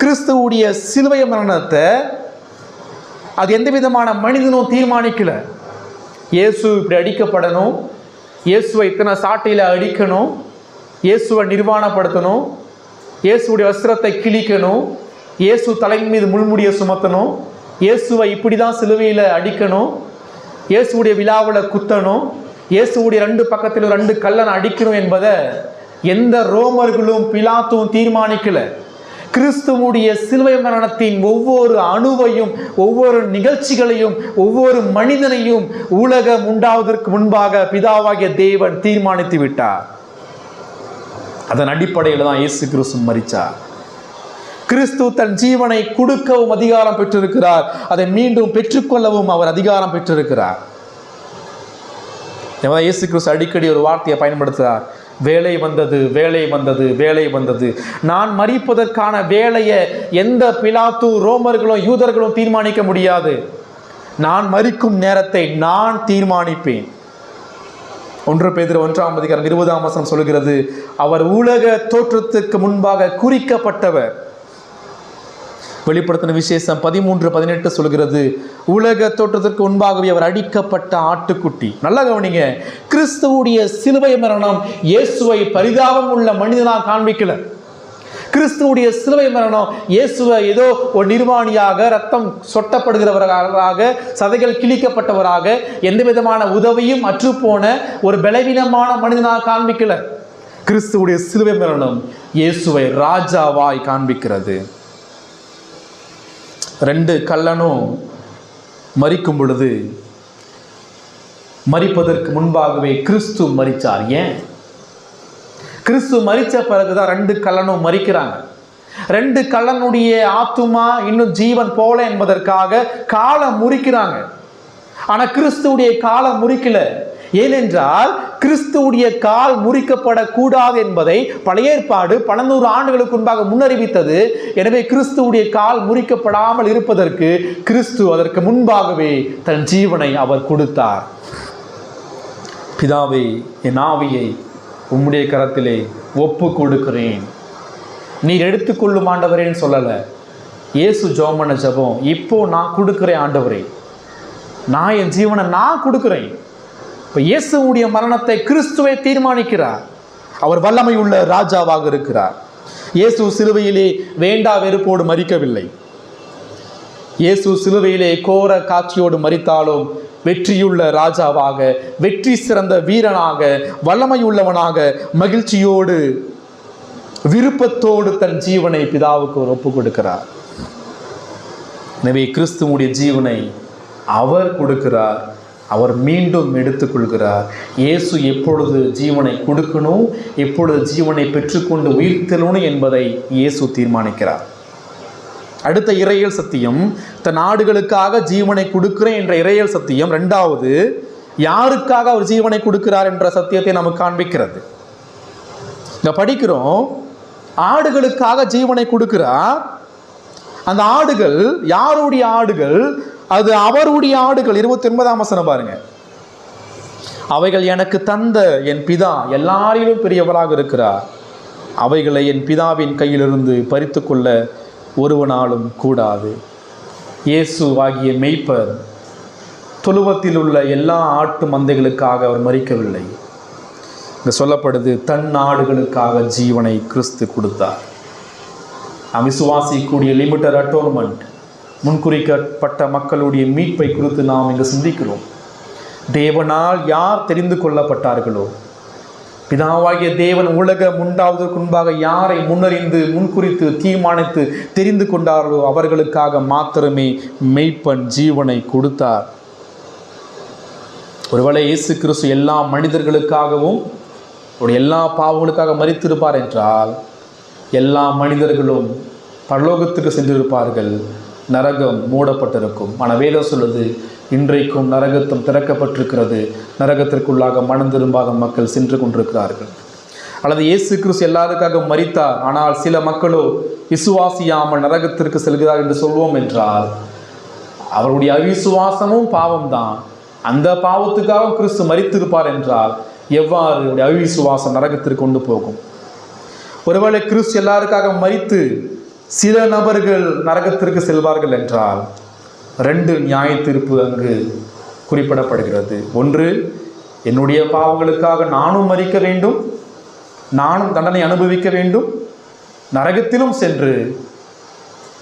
கிறிஸ்துவுடைய சிலுவை மரணத்தை அது எந்த விதமான மனிதனும் தீர்மானிக்கல. இயேசு இப்படி அடிக்கப்படணும், இயேசுவை இத்தனை சாட்டையில் அடிக்கணும், இயேசுவை நிர்வாணப்படுத்தணும், இயேசுடைய வஸ்திரத்தை கிழிக்கணும், இயேசு தலையின் மீது முள்முடியை சுமத்தணும், இயேசுவை இப்படி தான் சிலுவையில் அடிக்கணும், இயேசுடைய விழாவில் குத்தணும், இயேசுடைய 2 பக்கத்திலும் 2 கல்லனை அடிக்கணும் என்பதை எந்த ரோமர்களும் பிலாத்தும் தீர்மானிக்கல. கிறிஸ்துவுடைய சிலுவை மரணத்தின் ஒவ்வொரு அணுவையும், ஒவ்வொரு நிகழ்ச்சிகளையும், ஒவ்வொரு மனிதனையும் உலகம் உண்டாவதற்கு முன்பாக பிதாவாகிய தேவன் தீர்மானித்து விட்டார். அதன் அடிப்படையில் தான் இயேசு கிறிஸ்து மரித்தார். கிறிஸ்து தன் ஜீவனை கொடுக்கவும் அதிகாரம் பெற்றிருக்கிறார், அதை மீண்டும் பெற்றுக்கொள்ளவும் அவர் அதிகாரம் பெற்றிருக்கிறார். இயேசு கிறிஸ்து அடிக்கடி ஒரு வார்த்தையை பயன்படுத்துகிறார், வேலை வந்தது, வேலை வந்தது, வேலை வந்தது. நான் மரிப்பதற்கான வேலையை எந்த பிலாத்து, ரோமர்களும் யூதர்களும் தீர்மானிக்க முடியாது. நான் மரிக்கும் நேரத்தை நான் தீர்மானிப்பேன். 1 பேதுரு 1:20 சொல்கிறது, அவர் உலக தோற்றத்துக்கு முன்பாக குறிக்கப்பட்டவர். வெளிப்படுத்தின விசேஷம் 13:18 சொல்கிறது, உலக தோற்றத்திற்கு முன்பாகவே அவர் அடிக்கப்பட்ட ஆட்டுக்குட்டி. நல்லா கவனிங்க, கிறிஸ்துவுடைய சிலுவை மரணம் இயேசுவை பரிதாபம் உள்ள மனிதனாக காண்பிக்கல. கிறிஸ்துவுடைய சிலுவை மரணம் இயேசுவை ஏதோ ஒரு நிர்வாணியாக, ரத்தம் சொட்டப்படுகிறவராக, சதைகள் கிழிக்கப்பட்டவராக, எந்த விதமான உதவியும் அற்றுப்போன ஒரு பலவீனமான மனிதனாக காண்பிக்கல. கிறிஸ்துவுடைய சிலுவை மரணம் இயேசுவை ராஜாவாய் காண்பிக்கிறது. 2 கல்லனும் மரிக்கும் பொழுது மரிப்பதற்கு முன்பாகவே கிறிஸ்து மரித்தார். ஏன்? கிறிஸ்து மரித்த பிறகுதான் 2 கல்லனும் மரிக்கிறாங்க. 2 கல்லனுடைய ஆத்துமா இன்னும் ஜீவன் போல என்பதற்காக காலம் முறிக்கிறாங்க. ஆனா கிறிஸ்துவுடைய காலம் முறிக்கல. ஏனென்றால் கிறிஸ்துவுடைய கால் முறிக்கப்படக்கூடாது என்பதை பழைய ஏற்பாடு 1200 ஆண்டுகளுக்கு முன்பாக முன்னறிவித்தது. எனவே கிறிஸ்துவுடைய கால் முறிக்கப்படாமல் இருப்பதற்கு கிறிஸ்து அதற்கு முன்பாகவே தன் ஜீவனை அவர் கொடுத்தார். பிதாவே, என் ஆவியை உம்முடைய கரத்திலே ஒப்பு கொடுக்கிறேன், நீர் எடுத்துக்கொள்ளும் ஆண்டவரேன்னு சொல்லலை. இயேசு ஜெபம் பண்ண ஜெபம், இப்போ நான் கொடுக்கிறேன் ஆண்டவரே, நான் என் ஜீவனை நான் கொடுக்கிறேன். இப்போ இயேசுவுடைய மரணத்தை கிறிஸ்துவை தீர்மானிக்கிறார். அவர் வல்லமை உள்ள ராஜாவாக இருக்கிறார். இயேசு சிலுவையிலே வேண்டா வெறுப்போடு மரிக்கவில்லை. இயேசு சிலுவையிலே கோர காட்சியோடு மரித்தாலும் வெற்றியுள்ள ராஜாவாக, வெற்றி சிறந்த வீரனாக, வல்லமை உள்ளவனாக, மகிழ்ச்சியோடு, விருப்பத்தோடு தன் ஜீவனை பிதாவுக்கு ஒப்பு கொடுக்கிறார். எனவே கிறிஸ்துவுடைய ஜீவனை அவர் கொடுக்கிறார், அவர் மீண்டும் எடுத்துக்கொள்கிறார். இயேசு எப்பொழுது ஜீவனை கொடுக்கணும், எப்பொழுது ஜீவனை பெற்றுக்கொண்டு உயிர்த்தெழணும் என்பதை இயேசு தீர்மானிக்கிறார். அடுத்த இறையியல் சத்தியம், தன் ஆடுகளுக்காக ஜீவனை கொடுக்கிறேன் என்ற இறையியல் சத்தியம் 2வது யாருக்காக அவர் ஜீவனை கொடுக்கிறார் என்ற சத்தியத்தை நமக்கு காண்பிக்கிறது. இங்க படிக்கிறோம், ஆடுகளுக்காக ஜீவனை கொடுக்கிறார். அந்த ஆடுகள் யாருடைய ஆடுகள்? அது அவருடைய ஆடுகள். 29 பாருங்க, அவைகள் எனக்கு தந்த என் பிதா எல்லாரிலும் பெரியவராக இருக்கிறார், அவைகளை என் பிதாவின் கையிலிருந்து பறித்து கொள்ள ஒருவனாலும் கூடாது. இயேசு ஆகிய மெய்ப்பர் தொழுவத்தில் உள்ள எல்லா ஆட்டு மந்தைகளுக்காக அவர் மரிக்கவில்லை. இங்கே சொல்லப்படுது, தன் ஆடுகளுக்காக ஜீவனை கிறிஸ்து கொடுத்தார். நாம் விசுவாசிக்கூடிய லிமிட்டட் அட்டோன்மெண்ட், முன்குறிக்கப்பட்ட மக்களுடைய மீட்பை குறித்து நாம் இங்கு சிந்திக்கிறோம். தேவனால் யார் தெரிந்து கொள்ளப்பட்டார்களோ, பிதாவாகிய தேவன் உலகம் உண்டாவதற்கு முன்பாக யாரை முன்னறிந்து முன்குறித்து தீர்மானித்து தெரிந்து கொண்டார்களோ அவர்களுக்காக மாத்திரமே மெய்ப்பன் ஜீவனை கொடுத்தார். ஒருவேளை இயேசு கிறிஸ்து எல்லா மனிதர்களுக்காகவும் எல்லா பாவங்களுக்காக மரித்திருப்பார் என்றால் எல்லா மனிதர்களும் பரலோகத்துக்கு சென்றிருப்பார்கள், நரகம் மூடப்பட்டிருக்கும். ஆனால் வேதம் சொல்லுது, இன்றைக்கும் நரகத்தும் திறக்கப்பட்டிருக்கிறது, நரகத்திற்குள்ளாக மனம் திரும்பாத மக்கள் சென்று கொண்டிருக்கிறார்கள். அல்லது இயேசு கிறிஸ்து எல்லாருக்காக மரித்தார், ஆனால் சில மக்களோ விசுவாசியாமல் நரகத்திற்கு செல்கிறார் என்று சொல்வோம் என்றால் அவருடைய அவிசுவாசமும் பாவம்தான். அந்த பாவத்துக்காக கிறிஸ்து மரித்திருப்பார் என்றால் எவ்வாறு அவிசுவாசம் நரகத்திற்கு கொண்டு போகும்? ஒருவேளை கிறிஸ்து எல்லாருக்காக மரித்து சில நபர்கள் நரகத்திற்கு செல்வார்கள் என்றால் 2 நியாய தீர்ப்பு அங்கு குறிப்பிடப்படுகிறது. ஒன்று, என்னுடைய பாவங்களுக்காக நானும் மரிக்க வேண்டும், நானும் தண்டனை அனுபவிக்க வேண்டும், நரகத்திலும் சென்று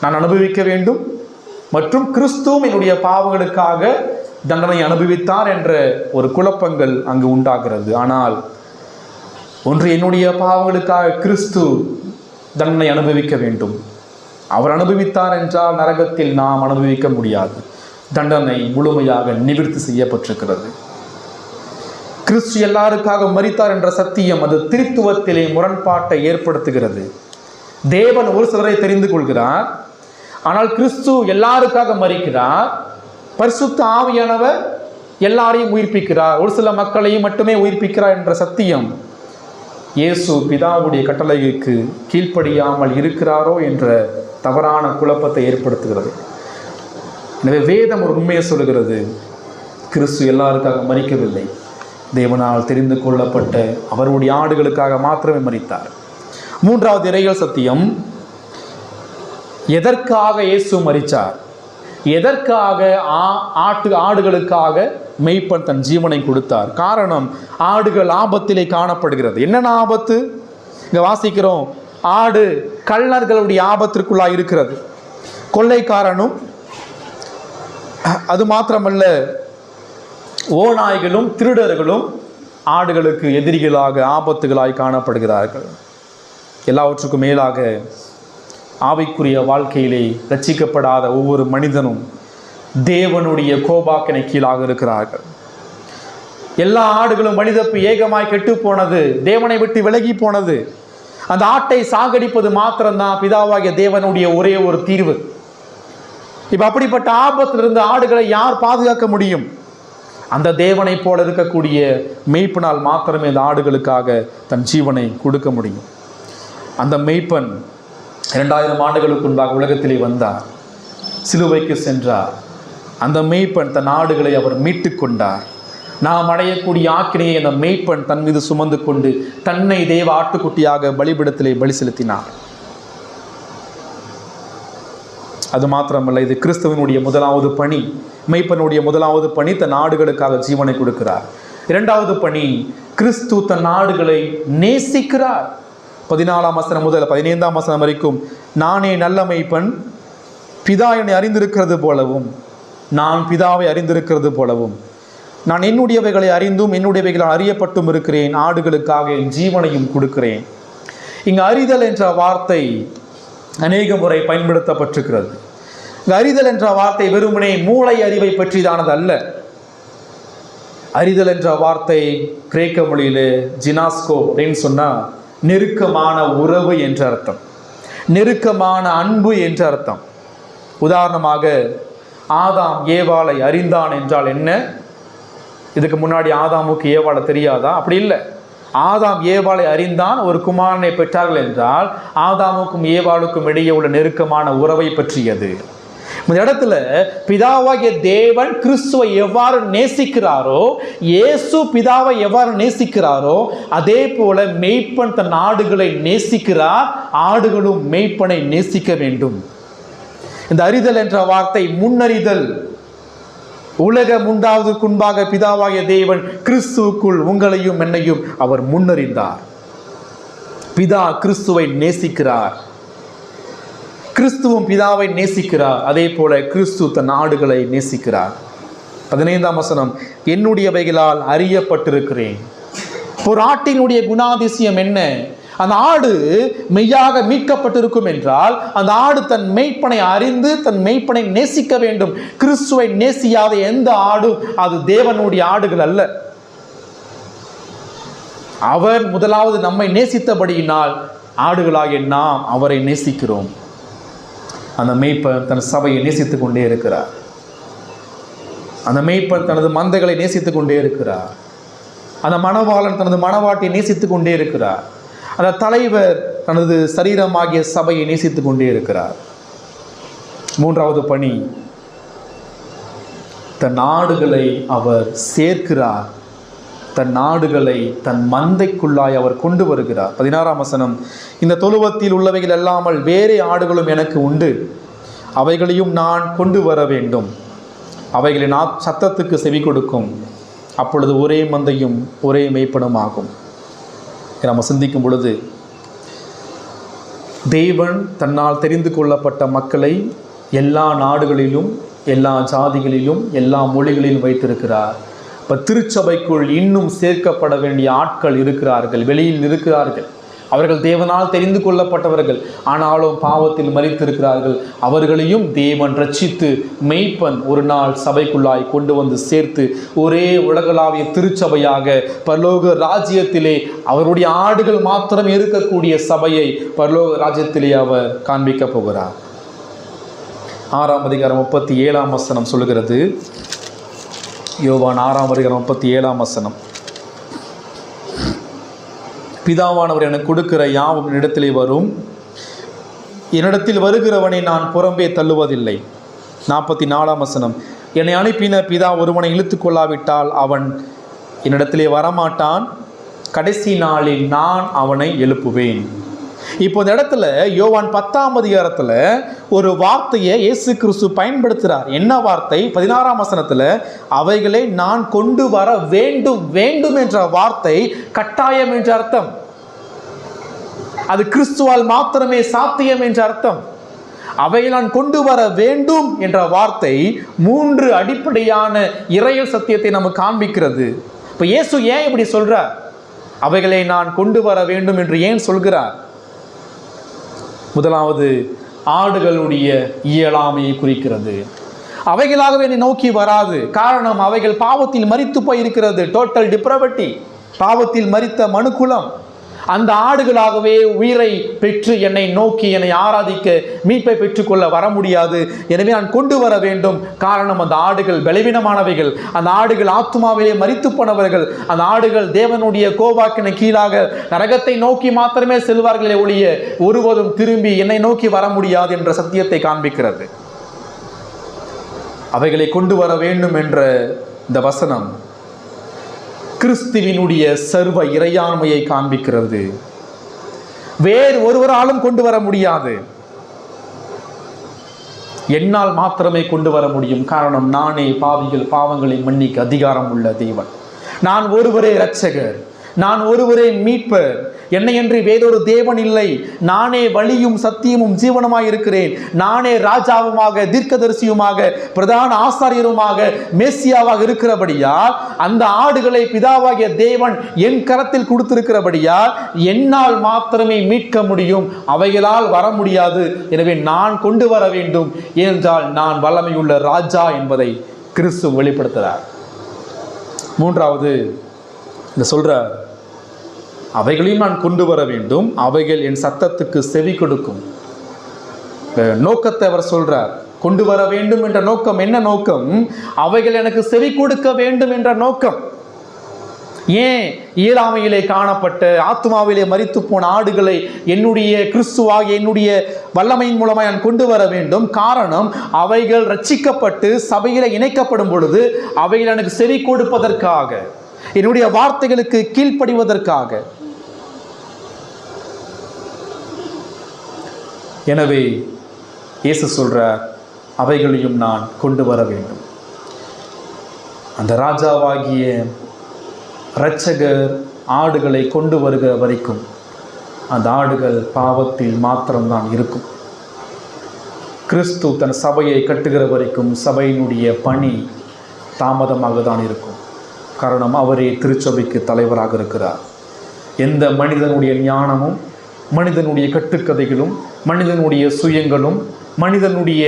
நான் அனுபவிக்க வேண்டும், மற்றும் கிறிஸ்துவும் என்னுடைய பாவங்களுக்காக தண்டனை அனுபவித்தார் என்ற ஒரு குழப்பங்கள் அங்கு உண்டாகிறது. ஆனால் ஒன்று, என்னுடைய பாவங்களுக்காக கிறிஸ்து தண்டனை அனுபவிக்க வேண்டும். அவர் அனுபவித்தார் என்றால் நரகத்தில் நாம் அனுபவிக்க முடியாது. தண்டனை முழுமையாக நிவர்த்தி செய்யப்பட்டிருக்கிறது. கிறிஸ்து எல்லாருக்காக மரித்தார் என்ற சத்தியம் அது திரித்துவத்திலே முரண்பாட்டை ஏற்படுத்துகிறது. தேவன் ஒரு சிலரை தெரிந்து கொள்கிறார், ஆனால் கிறிஸ்து எல்லாருக்காக மரிக்கிறார். பரிசுத்த ஆவியானவர் எல்லாரையும் உயிர்ப்பிக்கிறார், ஒரு சில மக்களையும் மட்டுமே உயிர்ப்பிக்கிறார் என்ற சத்தியம் இயேசு பிதாவுடைய கட்டளைக்கு கீழ்ப்படியாமல் இருக்கிறாரோ என்ற தவறான குழப்பத்தை ஏற்படுத்துகிறது. எனவே வேதம் ஒரு உண்மையை சொல்கிறது, கிறிஸ்து எல்லாருக்காக மரிக்கவில்லை. தேவனால் தெரிந்து கொள்ளப்பட்ட அவருடைய ஆடுகளுக்காக மாத்திரமே மரித்தார். 3வது இறையியல் சத்தியம், எதற்காக இயேசு மரித்தார்? எதற்காக ஆடுகளுக்காக மெய்ப்பன் தன் ஜீவனை கொடுத்தார்? காரணம், ஆடுகள் ஆபத்திலே காணப்படுகிறது. என்னென்ன ஆபத்து? இங்கே வாசிக்கிறோம், ஆடு கள்ளர்களுடைய ஆபத்திற்குள்ளாக இருக்கிறது. கொள்ளைக்காரனும், அது மாத்திரமல்ல, ஓநாய்களும் திருடர்களும் ஆடுகளுக்கு எதிரிகளாக ஆபத்துகளாய் காணப்படுகிறார்கள். எல்லாவற்றுக்கும் மேலாக ஆவிக்குரிய வாழ்க்கையிலே ரட்சிக்கப்படாத ஒவ்வொரு மனிதனும் தேவனுடைய கோபாக்கினை கீழாக இருக்கிறார்கள். எல்லா ஆடுகளும் மனிதப்பு ஏகமாய் கெட்டு போனது, தேவனை விட்டு விலகி போனது. அந்த ஆட்டை சாகடிப்பது மாத்திரம்தான் பிதாவாகிய தேவனுடைய ஒரே ஒரு தீர்வு. இப்ப அப்படிப்பட்ட ஆபத்திலிருந்து ஆடுகளை யார் பாதுகாக்க முடியும்? அந்த தேவனை போல இருக்கக்கூடிய மெய்ப்பனால் மாத்திரமே அந்த ஆடுகளுக்காக தன் ஜீவனை கொடுக்க முடியும். அந்த மெய்ப்பன் 2000 ஆண்டுகளுக்கு முன்பாக உலகத்திலே வந்தார், சிலுவைக்கு சென்றார். அந்த மெய்ப்பன் தன் ஆடுகளை அவர் மீட்டு கொண்டார். நாம் அடையக்கூடிய ஆக்கினையை அந்த மெய்ப்பன் தன் மீது சுமந்து கொண்டு தன்னை தேவ ஆட்டுக்குட்டியாக பலிபீடத்திலே பலி செலுத்தினார். அது மாத்திரமல்ல, இது கிறிஸ்துவனுடைய முதலாவது பணி. மெய்ப்பனுடைய முதலாவது பணி தன் ஆடுகளுக்காக ஜீவனை கொடுக்கிறார். 2வது பணி, கிறிஸ்து தன் ஆடுகளை நேசிக்கிறார். 14ஆம் வசனம் முதல் 15ஆம் வசனம் வரைக்கும், நானே நல்ல மெய்ப்பன், பிதா என்னை அறிந்திருக்கிறது போலவும் நான் பிதாவை அறிந்திருக்கிறது போலவும் நான் என்னுடையவைகளை அறிந்தும் என்னுடையவைகளால் அறியப்பட்டும் இருக்கிறேன். ஆடுகளுக்காக என் ஜீவனையும் கொடுக்கிறேன். இங்கு அறிதல் என்ற வார்த்தை அநேக முறை பயன்படுத்தப்பட்டிருக்கிறது. இங்கு அறிதல் என்ற வார்த்தை வெறுமனே மூளை அறிவை பற்றிதானது அல்ல. அறிதல் என்ற வார்த்தை கிரேக்க மொழியிலே ஜினாஸ்கோ அப்படின்னு சொன்னால் நெருக்கமான உறவு என்ற அர்த்தம், நெருக்கமான அன்பு என்ற அர்த்தம். உதாரணமாக, ஆதாம் ஏவாளை அறிந்தான் என்றால் என்ன? இதுக்கு முன்னாடி ஆதாமுக்கு ஏவாளை தெரியாதா? அப்படி இல்லை. ஆதாம் ஏவாளை அறிந்தான், ஒரு குமாரனை பெற்றார்கள் என்றால் ஆதாமுக்கும் ஏவாளுக்கும் இடையே உள்ள நெருக்கமான உறவை பற்றியது. இந்த இடத்துல பிதாவாகிய தேவன் கிறிஸ்துவை எவ்வாறு நேசிக்கிறாரோ, இயேசு பிதாவை எவ்வாறு நேசிக்கிறாரோ, அதே போல மெய்ப்பன் தன் ஆடுகளை நேசிக்கிறார். ஆடுகளும் மெய்ப்பனை நேசிக்க வேண்டும். இந்த அறிதல் என்ற வார்த்தை முன்னறிதல். உலகம் உண்டாவதற்கு முன்பாக பிதாவாகிய தேவன் கிறிஸ்துவுக்குள் உங்களையும் என்னையும் அவர் முன்னறிந்தார். பிதா கிறிஸ்துவை நேசிக்கிறார், கிறிஸ்துவும் பிதாவை நேசிக்கிறார். அதே போல கிறிஸ்து தன் ஆடுகளை நேசிக்கிறார். 15ஆம் வசனம், என்னுடையவைகளால் அறியப்பட்டிருக்கிறேன். ஒரு ஆட்டினுடைய குணாதிசயம் என்ன? அந்த ஆடு மெய்யாக மீட்கப்பட்டிருக்கும் என்றால் அந்த ஆடு தன் மெய்ப்பனை அறிந்து தன் மெய்ப்பனை நேசிக்க வேண்டும். கிறிஸ்துவை நேசியாத எந்த ஆடும் அது தேவனுடைய ஆடுகள் அல்ல. அவர் முதலாவது நம்மை நேசித்தபடியினால் ஆடுகளாகிய நாம் அவரை நேசிக்கிறோம். அந்த மெய்ப்பன் தன் சபையை நேசித்துக் கொண்டே இருக்கிறார். அந்த மெய்ப்பன் தனது மந்தைகளை நேசித்துக் கொண்டே இருக்கிறார். அந்த மணவாளன் தனது மணவாட்டியை நேசித்துக் கொண்டே இருக்கிறார். அந்த தலைவர் தனது சரீரமாகிய சபையை நேசித்துக் கொண்டே இருக்கிறார். 3வது பணி, தன் ஆடுகளை அவர் சேர்க்கிறார். தன் ஆடுகளை தன் மந்தைக்குள்ளாய் அவர் கொண்டு வருகிறார். 16ஆம் வசனம், இந்த தொழுவத்தில் உள்ளவைகள் அல்லாமல் வேறே ஆடுகளும் எனக்கு உண்டு, அவைகளையும் நான் கொண்டு வர வேண்டும். அவைகளின் சத்தத்துக்கு செவி கொடுக்கும், அப்பொழுது ஒரே மந்தையும் ஒரே மேய்ப்பனும் ஆகும். நம்ம சிந்திக்கும் பொழுது தேவன் தன்னால் தெரிந்து கொள்ளப்பட்ட மக்களை எல்லா நாடுகளிலும், எல்லா ஜாதிகளிலும், எல்லா மொழிகளிலும் வைத்திருக்கிறார். இப்போ திருச்சபைக்குள் இன்னும் சேர்க்கப்பட வேண்டிய ஆட்கள் இருக்கிறார்கள், வெளியில் இருக்கிறார்கள். அவர்கள் தேவனால் தெரிந்து கொள்ளப்பட்டவர்கள், ஆனாலும் பாவத்தில் மரித்திருக்கிறார்கள். அவர்களையும் தேவன் ரட்சித்து மெய்ப்பன் ஒரு நாள் சபைக்குள்ளாய் கொண்டு வந்து சேர்த்து ஒரே உலகளாவிய திருச்சபையாக பரலோக ராஜ்யத்திலே அவருடைய ஆடுகள் மாத்திரம் இருக்கக்கூடிய சபையை பரலோக ராஜ்யத்திலே அவர் காண்பிக்க போகிறார். 6ஆம் அதிகாரம் 37ஆம் வசனம் சொல்லுகிறது. யோவான் 6ஆம் அதிகாரம் 37ஆம் வசனம், பிதாவானவர் எனக்கு கொடுக்கிற யாவும் என்னிடத்திலே வரும், என்னிடத்தில் வருகிறவனை நான் புறம்பே தள்ளுவதில்லை. 44ஆம் வசனம், என்னை அனுப்பின பிதா ஒருவனை இழுத்து கொள்ளாவிட்டால் அவன் என்னிடத்திலே வரமாட்டான், கடைசி நாளில் நான் அவனை எழுப்புவேன். இப்போ இந்த இடத்துல யோவான் 10ஆம் அதிகாரத்தில் ஒரு வார்த்தையை இயேசு கிறிஸ்து பயன்படுத்துகிறார். என்ன வார்த்தை? 16ஆம் வசனத்தில் அவைகளை நான் கொண்டு வர வேண்டும் வேண்டும் என்ற வார்த்தை கட்டாயம் என்ற அர்த்தம். அது கிறிஸ்துவால் மாத்திரமே சாத்தியம் என்ற அர்த்தம். அவைகளை நான் கொண்டு வர வேண்டும் என்ற வார்த்தை 3 அடிப்படையான இறையல் சத்தியத்தை நமக்கு காண்பிக்கிறது. இப்போ இயேசு ஏன் இப்படி சொல்றார்? அவைகளை நான் கொண்டு வர வேண்டும் என்று ஏன் சொல்கிறார்? முதலாவது, ஆடுகளுடைய இயலாமையை குறிக்கிறது. அவைகளாகவே என்னை நோக்கி வராது. காரணம், அவைகள் பாவத்தில் மரித்து போயிருக்கிறது. டோட்டல் டிப்ரவிட்டி, பாவத்தில் மரித்த மனுக்குலம். அந்த ஆடுகளாகவே உயிரை பெற்று என்னை நோக்கி என்னை ஆராதிக்க மீட்பை பெற்றுக்கொள்ள வர முடியாது. எனவே நான் கொண்டு வர வேண்டும். காரணம், அந்த ஆடுகள் பலவீனமானவைகள், அந்த ஆடுகள் ஆத்துமாவிலே மரித்து போனவர்கள், அந்த ஆடுகள் தேவனுடைய கோபாக்கின கீழாக நரகத்தை நோக்கி மாத்திரமே செல்வார்களே ஒழிய ஒருவரும் திரும்பி என்னை நோக்கி வர முடியாது என்ற சத்தியத்தை காண்பிக்கிறது. அவைகளை கொண்டு வர வேண்டும் என்ற இந்த வசனம் கிறிஸ்துவினுடைய சர்வ இறையாண்மையை காண்பிக்கிறது. வேறு ஒருவராலும் கொண்டு வர முடியாது. என்னால் மாத்திரமே கொண்டு வர முடியும். காரணம், நானே பாவங்களை மன்னிக்க அதிகாரம் உள்ள தேவன். நான் ஒருவரே இரட்சகர், நான் ஒருவரே மீட்பர், என்னையன்றி வேறொரு தேவன் இல்லை. நானே வழியும் சத்தியமும் ஜீவனமாய் இருக்கிறேன். நானே ராஜாவுமாக, தீர்க்கதரிசியுமாக, பிரதான ஆசாரியருமாக, மேசியாவாக இருக்கிறபடியால் அந்த ஆடுகளை பிதாவாகிய தேவன் என் கரத்தில் கொடுத்திருக்கிறபடியால் என்னால் மாத்திரமே மீட்க முடியும். அவைகளால் வர முடியாது. எனவே நான் கொண்டு வர வேண்டும். ஏனென்றால் நான் வல்லமையுள்ள ராஜா என்பதை கிறிஸ்து வெளிப்படுத்துகிறார். மூன்றாவது சொல்றார், அவைகளையும் நான் கொண்டு வர வேண்டும், அவைகள் என் சத்தத்துக்கு செவி கொடுக்கும். நோக்கத்தை அவர் சொல்றார். கொண்டு வர வேண்டும் என்ற நோக்கம் என்ன நோக்கம்? அவைகள் எனக்கு செவி கொடுக்க வேண்டும் என்ற நோக்கம். ஏன் இயலாமையிலே காணப்பட்ட ஆத்மாவிலே மரித்து போன ஆடுகளை என்னுடைய கிறிஸ்துவாகிய என்னுடைய வல்லமையின் மூலமாக நான் கொண்டு வர வேண்டும். காரணம், அவைகள் ரட்சிக்கப்பட்டு சபையிலே இணைக்கப்படும் பொழுது அவைகள் எனக்கு செவி கொடுப்பதற்காக, என்னுடைய வார்த்தைகளுக்கு கீழ்ப்படிவதற்காக. எனவே இயேசு சொல்றார், அவைகளையும் நான் கொண்டு வர வேண்டும். அந்த ராஜாவாகிய இரட்சகர் ஆடுகளை கொண்டு வருகிற வரைக்கும் அந்த ஆடுகள் பாவத்தில் மாத்திரம்தான் இருக்கும். கிறிஸ்து தன் சபையை கட்டுகிற வரைக்கும் சபையினுடைய பணி தாமதமாக தான் இருக்கும். காரணம், அவரே திருச்சபைக்கு தலைவராக இருக்கிறார். எந்த மனிதனுடைய ஞானமும், மனிதனுடைய கட்டுக்கதைகளும், மனிதனுடைய சுயங்களும், மனிதனுடைய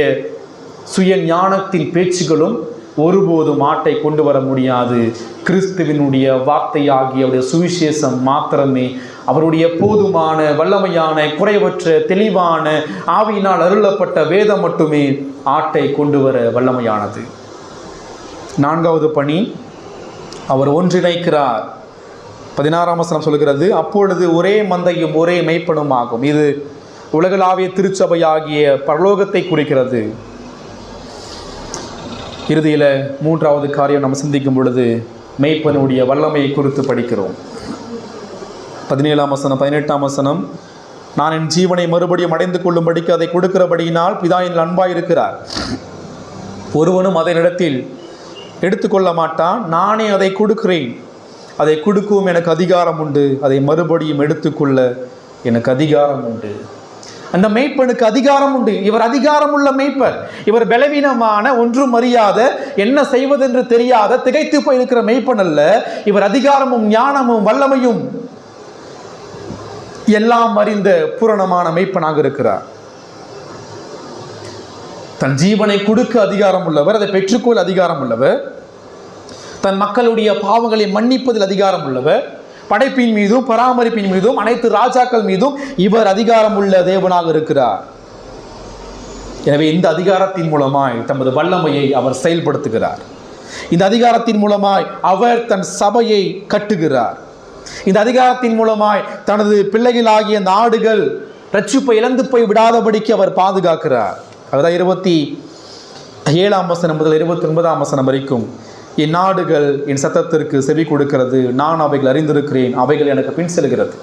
சுய ஞானத்தின் பேச்சுகளும் ஒருபோதும் ஆட்டை கொண்டு வர முடியாது. கிறிஸ்துவினுடைய வார்த்தையாகிய அவருடைய சுவிசேஷம் மாத்திரமே, அவருடைய போதுமான வல்லமையான குறைவற்ற தெளிவான ஆவியினால் அருளப்பட்ட வேதம் மட்டுமே ஆட்டை கொண்டு வர வல்லமையானது. நான்காவது பணி, அவர் ஒன்றிணைக்கிறார். 16ஆம் வசனம் சொல்கிறது, அப்பொழுது ஒரே மந்தையும் ஒரே மெய்ப்பனும் ஆகும். இது உலகளாவிய திருச்சபையாகிய பரலோகத்தை குறிக்கிறது. இறுதியில் மூன்றாவது காரியம் நம்ம சிந்திக்கும் பொழுது மேய்ப்பனுடைய வல்லமையை குறித்து படிக்கிறோம். 17ஆம் வசனம் 18ஆம் வசனம், நான் என் ஜீவனை மறுபடியும் அடைந்து கொள்ளும்படிக்கு அதை கொடுக்கிறபடியினால் பிதா என் அன்பாயிருக்கிறார். ஒருவனும் அதை இடத்தில் எடுத்துக்கொள்ள மாட்டான், நானே அதை கொடுக்கிறேன். அதை கொடுக்கவும் எனக்கு அதிகாரம் உண்டு, அதை மறுபடியும் எடுத்துக்கொள்ள எனக்கு அதிகாரம் உண்டு. அந்த மேய்ப்பனுக்கு அதிகாரம் உண்டு. இவர் அதிகாரம் உள்ள மேய்ப்பர். இவர் பலவீனமான, ஒன்றும் அறியாத, என்ன செய்வதென்று தெரியாத, திகைத்து போயிருக்கிற மேய்ப்பன் அல்ல. இவர் அதிகாரமும் ஞானமும் வல்லமையும் எல்லாம் அறிந்த பூரணமான மேய்ப்பனாக இருக்கிறார். தன் ஜீவனை கொடுக்க அதிகாரம் உள்ளவர், அதை பெற்றுக்கொள்ள அதிகாரம் உள்ளவர், தன் மக்களுடைய பாவங்களை மன்னிப்பதில் அதிகாரம் உள்ளவர், படைப்பின் மீதும் பராமரிப்பின் மீதும் அனைத்து ராஜாக்கள் மீதும் இவர் அதிகாரம் உள்ள தேவனாக இருக்கிறார். எனவே இந்த அதிகாரத்தின் மூலமாய் தமது வல்லமையை அவர் செயல்படுத்துகிறார். இந்த அதிகாரத்தின் மூலமாய் அவர் தன் சபையை கட்டுகிறார். இந்த அதிகாரத்தின் மூலமாய் தனது பிள்ளைகளாகிய நாடுகள் ரட்சிப்பை இழந்து போய் விடாதபடிக்கு அவர் பாதுகாக்கிறார். அதாவது 27ஆம் வசனம் முதல் 29ஆம் வசனம் வரைக்கும், என் நாடுகள் என் சத்தத்திற்கு செவி கொடுக்கிறது, நான் அவைகள் அறிந்திருக்கிறேன், அவைகள் எனக்கு பின் செல்கிறது.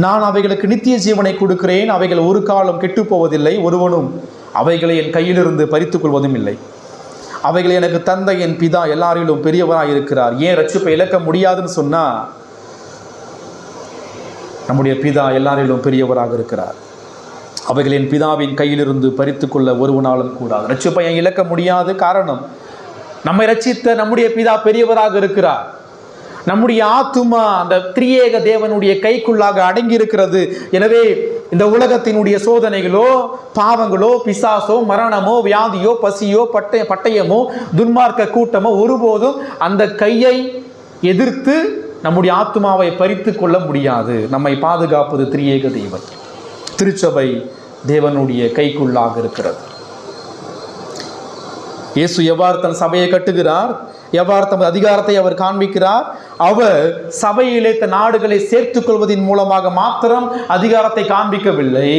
நான் அவைகளுக்கு நித்திய ஜீவனை கொடுக்கிறேன், அவைகள் ஒரு காலம் கெட்டு போவதில்லை, ஒருவனும் அவைகளை என் கையிலிருந்து பறித்துக் கொள்வதும் இல்லை. அவைகளை எனக்கு தந்த என் பிதா எல்லாரிலும் பெரியவராக இருக்கிறார். ஏன் ரட்சிப்பை இழக்க முடியாதுன்னு சொன்னா, நம்முடைய பிதா எல்லாரிலும் பெரியவராக இருக்கிறார். அவைகளின் பிதாவின் கையிலிருந்து பறித்து கொள்ள ஒருவனாலும் கூடாது. ரட்சிப்பை இழக்க முடியாது. காரணம், நம்மை ரட்சித்த நம்முடைய பிதா பெரியவராக இருக்கிறார். நம்முடைய ஆத்துமா அந்த திரியேக தேவனுடைய கைக்குள்ளாக அடங்கி இருக்கிறது. எனவே இந்த உலகத்தினுடைய சோதனைகளோ, பாவங்களோ, பிசாசோ, மரணமோ, வியாதியோ, பசியோ, பட்டயமோ, துன்மார்க்க கூட்டமோ ஒருபோதும் அந்த கையை எதிர்த்து நம்முடைய ஆத்துமாவை பறித்து கொள்ள முடியாது. நம்மை பாதுகாப்பது திரியேக தேவன். திருச்சபை தேவனுடைய கைக்குள்ளாக இருக்கிறது. இயேசு எவ்வாறு தன் சபையை கட்டுகிறார், எவ்வாறு தமது அதிகாரத்தை அவர் காண்பிக்கிறார்? அவர் சபையிலே தன் நாடுகளை சேர்த்துக் கொள்வதன் மூலமாக மாத்திரம் அதிகாரத்தை காண்பிக்கவில்லை.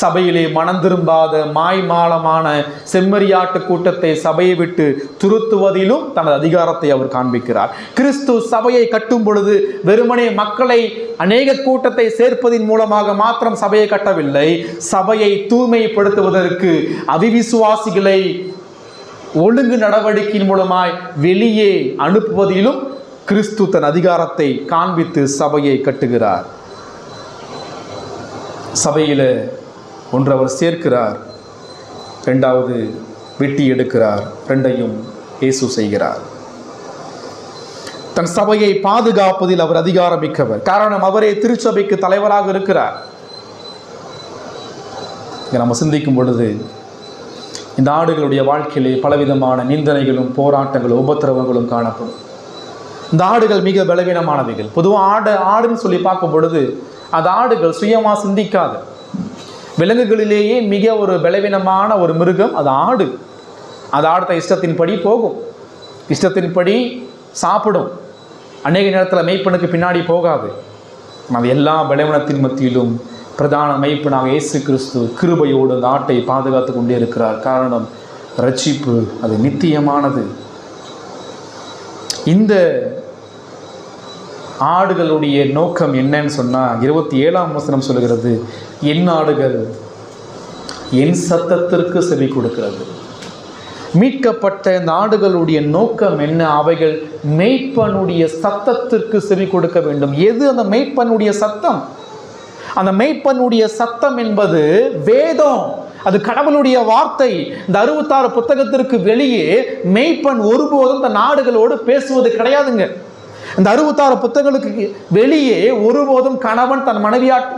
சபையிலே மனம் திரும்பாத மாய்மாலமான செம்மறியாட்டு கூட்டத்தை சபையை விட்டு துருத்துவதிலும் தனது அதிகாரத்தை அவர் காண்பிக்கிறார். கிறிஸ்து சபையை கட்டும் பொழுது வெறுமனே மக்களை அநேக கூட்டத்தை சேர்ப்பதன் மூலமாக மாத்திரம் சபையை கட்டவில்லை. சபையை தூய்மைப்படுத்துவதற்கு அவிவிசுவாசிகளை ஒழுங்கு நடவடிக்கையின் மூலமாய் வெளியே அனுப்புவதிலும் கிறிஸ்து தன் அதிகாரத்தை காண்பித்து சபையை கட்டுகிறார். சபையில் ஒன்று அவர் சேர்க்கிறார், இரண்டாவது வெட்டி எடுக்கிறார். ரெண்டையும் இயேசு செய்கிறார். தன் சபையை பாதுகாப்பதில் அவர் அதிகாரமிக்கவர். காரணம், அவரே திருச்சபைக்கு தலைவராக இருக்கிறார். நம்ம சிந்திக்கும் பொழுது இந்த ஆடுகளுடைய வாழ்க்கையிலே பலவிதமான நிந்தனைகளும் போராட்டங்களும் உபத்திரவங்களும் காணப்படும். இந்த ஆடுகள் மிக பலவீனமானவைகள். பொதுவாக ஆடுன்னு சொல்லி பார்க்கும் பொழுது அந்த ஆடுகள் சுயமாக சிந்திக்காது. விலங்குகளிலேயே மிக ஒரு பலவீனமான ஒரு மிருகம் அது ஆடு. அது ஆடுத்த இஷ்டத்தின்படி போகும், இஷ்டத்தின்படி சாப்பிடும். அநேக நேரத்தில் மெய்ப்பனுக்கு பின்னாடி போகாது. அது எல்லா பலவீனத்தின் மத்தியிலும் பிரதான மெய்ப்பனாக இயேசு கிறிஸ்து கிருபையோடு அந்த ஆட்டை பாதுகாத்து கொண்டே இருக்கிறார். காரணம், ரட்சிப்பு அது நித்தியமானது. இந்த ஆடுகளுடைய நோக்கம் என்னன்னு சொன்னால் 27ஆம் வசனம் சொல்கிறது, என் ஆடுகள் என் சத்தத்திற்கு செவி கொடுக்கிறது. மீட்கப்பட்ட இந்த ஆடுகளுடைய நோக்கம் என்ன? அவைகள் மெய்ப்பனுடைய சத்தத்திற்கு செவி கொடுக்க வேண்டும். எது அந்த மெய்ப்பனுடைய சத்தம்? அந்த மெய்ப்பனுடைய சத்தம் என்பது வேதம், அது கடவுளுடைய வார்த்தை. இந்த 66 புத்தகத்திற்கு வெளியே மெய்ப்பன் ஒருபோதும் தன் நாடுகளோடு பேசுவது கிடையாதுங்க. இந்த 66 புத்தகங்களுக்கு வெளியே ஒருபோதும் கணவன் தன்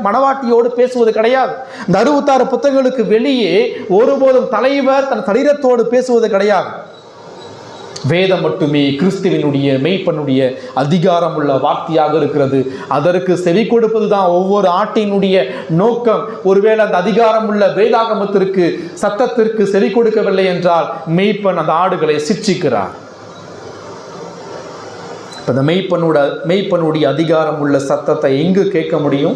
மனைவாட்டியோடு பேசுவது கிடையாது. இந்த 66 புத்தகங்களுக்கு வெளியே ஒருபோதும் தலைவர் தன் சரீரத்தோடு பேசுவது கிடையாது. வேதம் மட்டுமே கிறிஸ்துவினுடைய மெய்ப்பனுடைய அதிகாரம் உள்ள வார்த்தையாக இருக்கிறது. அதற்கு செவி கொடுப்பது தான் ஒவ்வொரு ஆட்டினுடைய நோக்கம். ஒருவேளை அந்த அதிகாரம் உள்ள வேதாகமத்திற்கு சத்தத்திற்கு செவி கொடுக்கவில்லை என்றால் மெய்ப்பன் அந்த ஆடுகளை சிட்சிக்கிறார். இந்த மெய்ப்பனுடைய அதிகாரம் உள்ள சத்தத்தை எங்கு கேட்க முடியும்?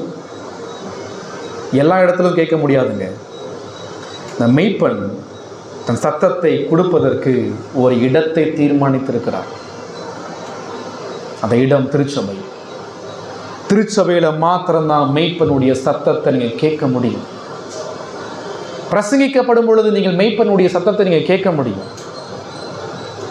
எல்லா இடத்திலும் கேட்க முடியாதுங்க. இந்த மெய்ப்பன் தன் சத்தத்தை கொடுப்பதற்கு ஒரு இடத்தை தீர்மானித்திருக்கிறார். அந்த இடம் திருச்சபை. திருச்சபையில் மாத்திரம்தான் மெய்ப்பனுடைய சத்தத்தை நீங்கள் கேட்க முடியும். பிரசங்கிக்கப்படும் பொழுது நீங்கள் மெய்ப்பனுடைய சத்தத்தை நீங்கள் கேட்க முடியும்.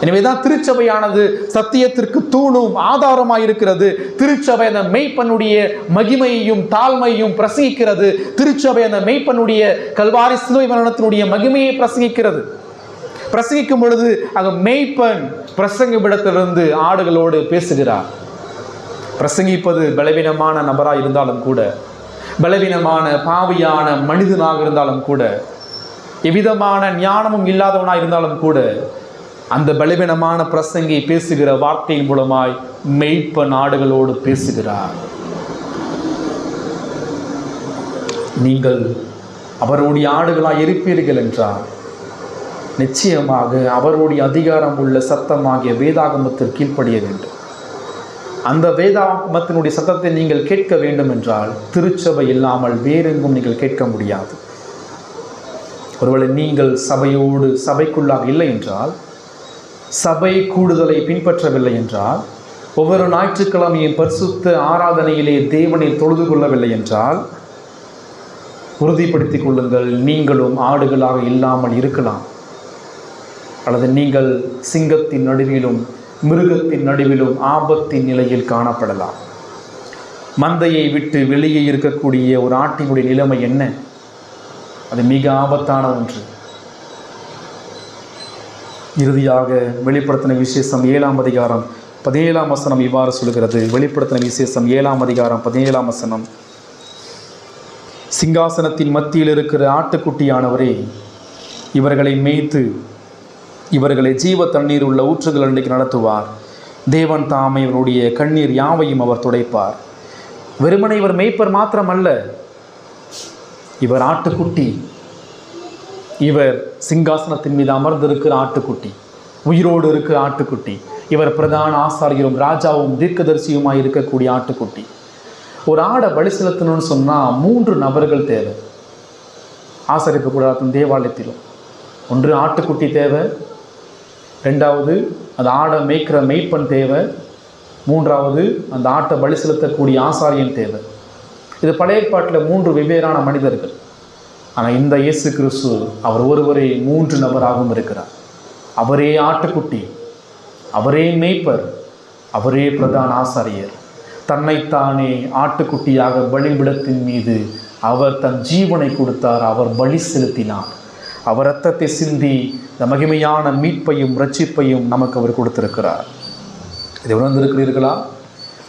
எனவேதான் திருச்சபையானது சத்தியத்திற்கு தூணும் ஆதாரமாக இருக்கிறது. திருச்சபை அந்த மெய்ப்பனுடைய மகிமையையும் தாழ்மையையும் பிரசங்கிக்கிறது. திருச்சபை அந்த மெய்ப்பனுடைய கல்வாரி சிலுவை மரணத்தினுடைய மகிமையை பிரசங்கிக்கிறது. பிரசங்கிக்கும் பொழுது அங்க மெய்ப்பன் பிரசங்கமிடத்திலிருந்து ஆடுகளோடு பேசுகிறார். பிரசங்கிப்பது பலவீனமான நபராக இருந்தாலும் கூட, பலவீனமான பாவியான மனிதனாக இருந்தாலும் கூட, எவ்விதமான ஞானமும் இல்லாதவனாக இருந்தாலும் கூட, அந்த பலவீனமான பிரசங்கி பேசுகிற வார்த்தையின் மூலமாய் மெய்ப்பன் ஆடுகளோடு பேசுகிறார். நீங்கள் அவருடைய ஆடுகளாய் இருப்பீர்கள் என்றால் நிச்சயமாக அவருடைய அதிகாரம் உள்ள சத்தமாகிய வேதாகமத்திற்கு கீழ்ப்படிய வேண்டும். அந்த வேதாகமத்தினுடைய சத்தத்தை நீங்கள் கேட்க வேண்டும் என்றால் திருச்சபை இல்லாமல் வேறெங்கும் நீங்கள் கேட்க முடியாது. ஒருவேளை நீங்கள் சபைக்குள்ளாக இல்லை என்றால், சபை கூடுதலை பின்பற்றவில்லை என்றால், ஒவ்வொரு ஞாயிற்றுக்கிழமையும் பரிசுத்த ஆராதனையிலே தேவனை தொழுது கொள்ளவில்லை என்றால் உறுதிப்படுத்திக் கொள்ளுங்கள், நீங்களும் ஆடுகளாக இல்லாமல் இருக்கலாம். அல்லது நீங்கள் சிங்கத்தின் நடுவிலும் மிருகத்தின் நடுவிலும் ஆபத்தின் நிலையில் காணப்படலாம். மந்தையை விட்டு வெளியே இருக்கக்கூடிய ஒரு ஆட்டினுடைய நிலைமை என்ன? அது மிக ஆபத்தான ஒன்று. இறுதியாக வெளிப்படுத்தின விசேஷம் 7ஆம் அதிகாரம் 17ஆம் வசனம் இவ்வாறு சொல்கிறது. வெளிப்படுத்தின விசேஷம் 7ஆம் அதிகாரம் 17ஆம் வசனம், சிங்காசனத்தின் மத்தியில் இருக்கிற ஆட்டுக்குட்டியானவரே இவர்களை மேய்த்து இவர்களை ஜீவ தண்ணீர் உள்ள ஊற்றுகள் அன்றைக்கு நடத்துவார். தேவன் தாமே இவருடைய கண்ணீர் யாவையும் அவர் துடைப்பார். வெறுமனை இவர் மேய்ப்பர் மாத்திரமல்ல, இவர் ஆட்டுக்குட்டி. இவர் சிங்காசனத்தின் மீது அமர்ந்திருக்கிற ஆட்டுக்குட்டி, உயிரோடு இருக்கிற ஆட்டுக்குட்டி. இவர் பிரதான ஆசாரியரும் ராஜாவும் தீர்க்கதரிசியுமாய் இருக்கக்கூடிய ஆட்டுக்குட்டி. ஒரு ஆடை பலி செலுத்தணும்னு சொன்னால் 3 நபர்கள் தேவை. ஆசரிப்பு கூடாரத்தின் தேவாலயத்திலும் ஒன்று ஆட்டுக்குட்டி தேவை, 2வது அந்த ஆடை மேய்க்கிற மெய்ப்பன் தேவை, 3வது அந்த ஆட்டை பலி செலுத்தக்கூடிய ஆசாரியன் தேவை. இது பழைய ஏற்பாட்டில் 3 வெவ்வேறான மனிதர்கள். ஆனால் இந்த இயேசு கிறிஸ்து அவர் ஒருவரே 3 நபராகவும் இருக்கிறார். அவரே ஆட்டுக்குட்டி, அவரே மேய்ப்பர், அவரே பிரதான ஆசாரியர். தன்னைத்தானே ஆட்டுக்குட்டியாக பலிபீடத்தின் மீது அவர் தன் ஜீவனை கொடுத்தார். அவர் பலி செலுத்தினார். அவர் இரத்தத்தை சிந்தி இந்த மகிமையான மீட்பையும் இரட்சிப்பையும் நமக்கு அவர் கொடுத்திருக்கிறார். இதை உணர்ந்திருக்கிறீர்களா?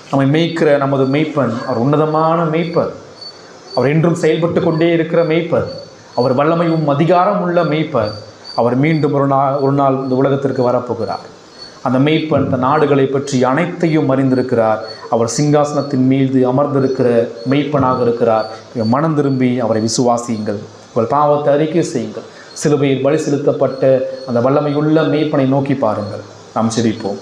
நம்மை மேய்க்கிற நமது மெய்ப்பன் அவர் உன்னதமான மெய்ப்பர். அவர் என்றும் செயல்பட்டு கொண்டே இருக்கிற மெய்ப்பர். அவர் வல்லமையும் அதிகாரம் உள்ள மெய்ப்பர். அவர் மீண்டும் ஒரு நாள் இந்த உலகத்திற்கு வரப்போகிறார். அந்த மெய்ப்பன் தன் நாடுகளை பற்றி அனைத்தையும் அறிந்திருக்கிறார். அவர் சிங்காசனத்தின் மீது அமர்ந்திருக்கிற மெய்ப்பனாக இருக்கிறார். மனம் திரும்பி அவரை விசுவாசியுங்கள். உங்கள் பாவத்தை அறிக்கை செய்யுங்கள். சிலுவையில் பலி செலுத்தப்பட்ட அந்த வல்லமையுள்ள மெய்ப்பனை நோக்கி பாருங்கள். நாம் ஜெபிப்போம்.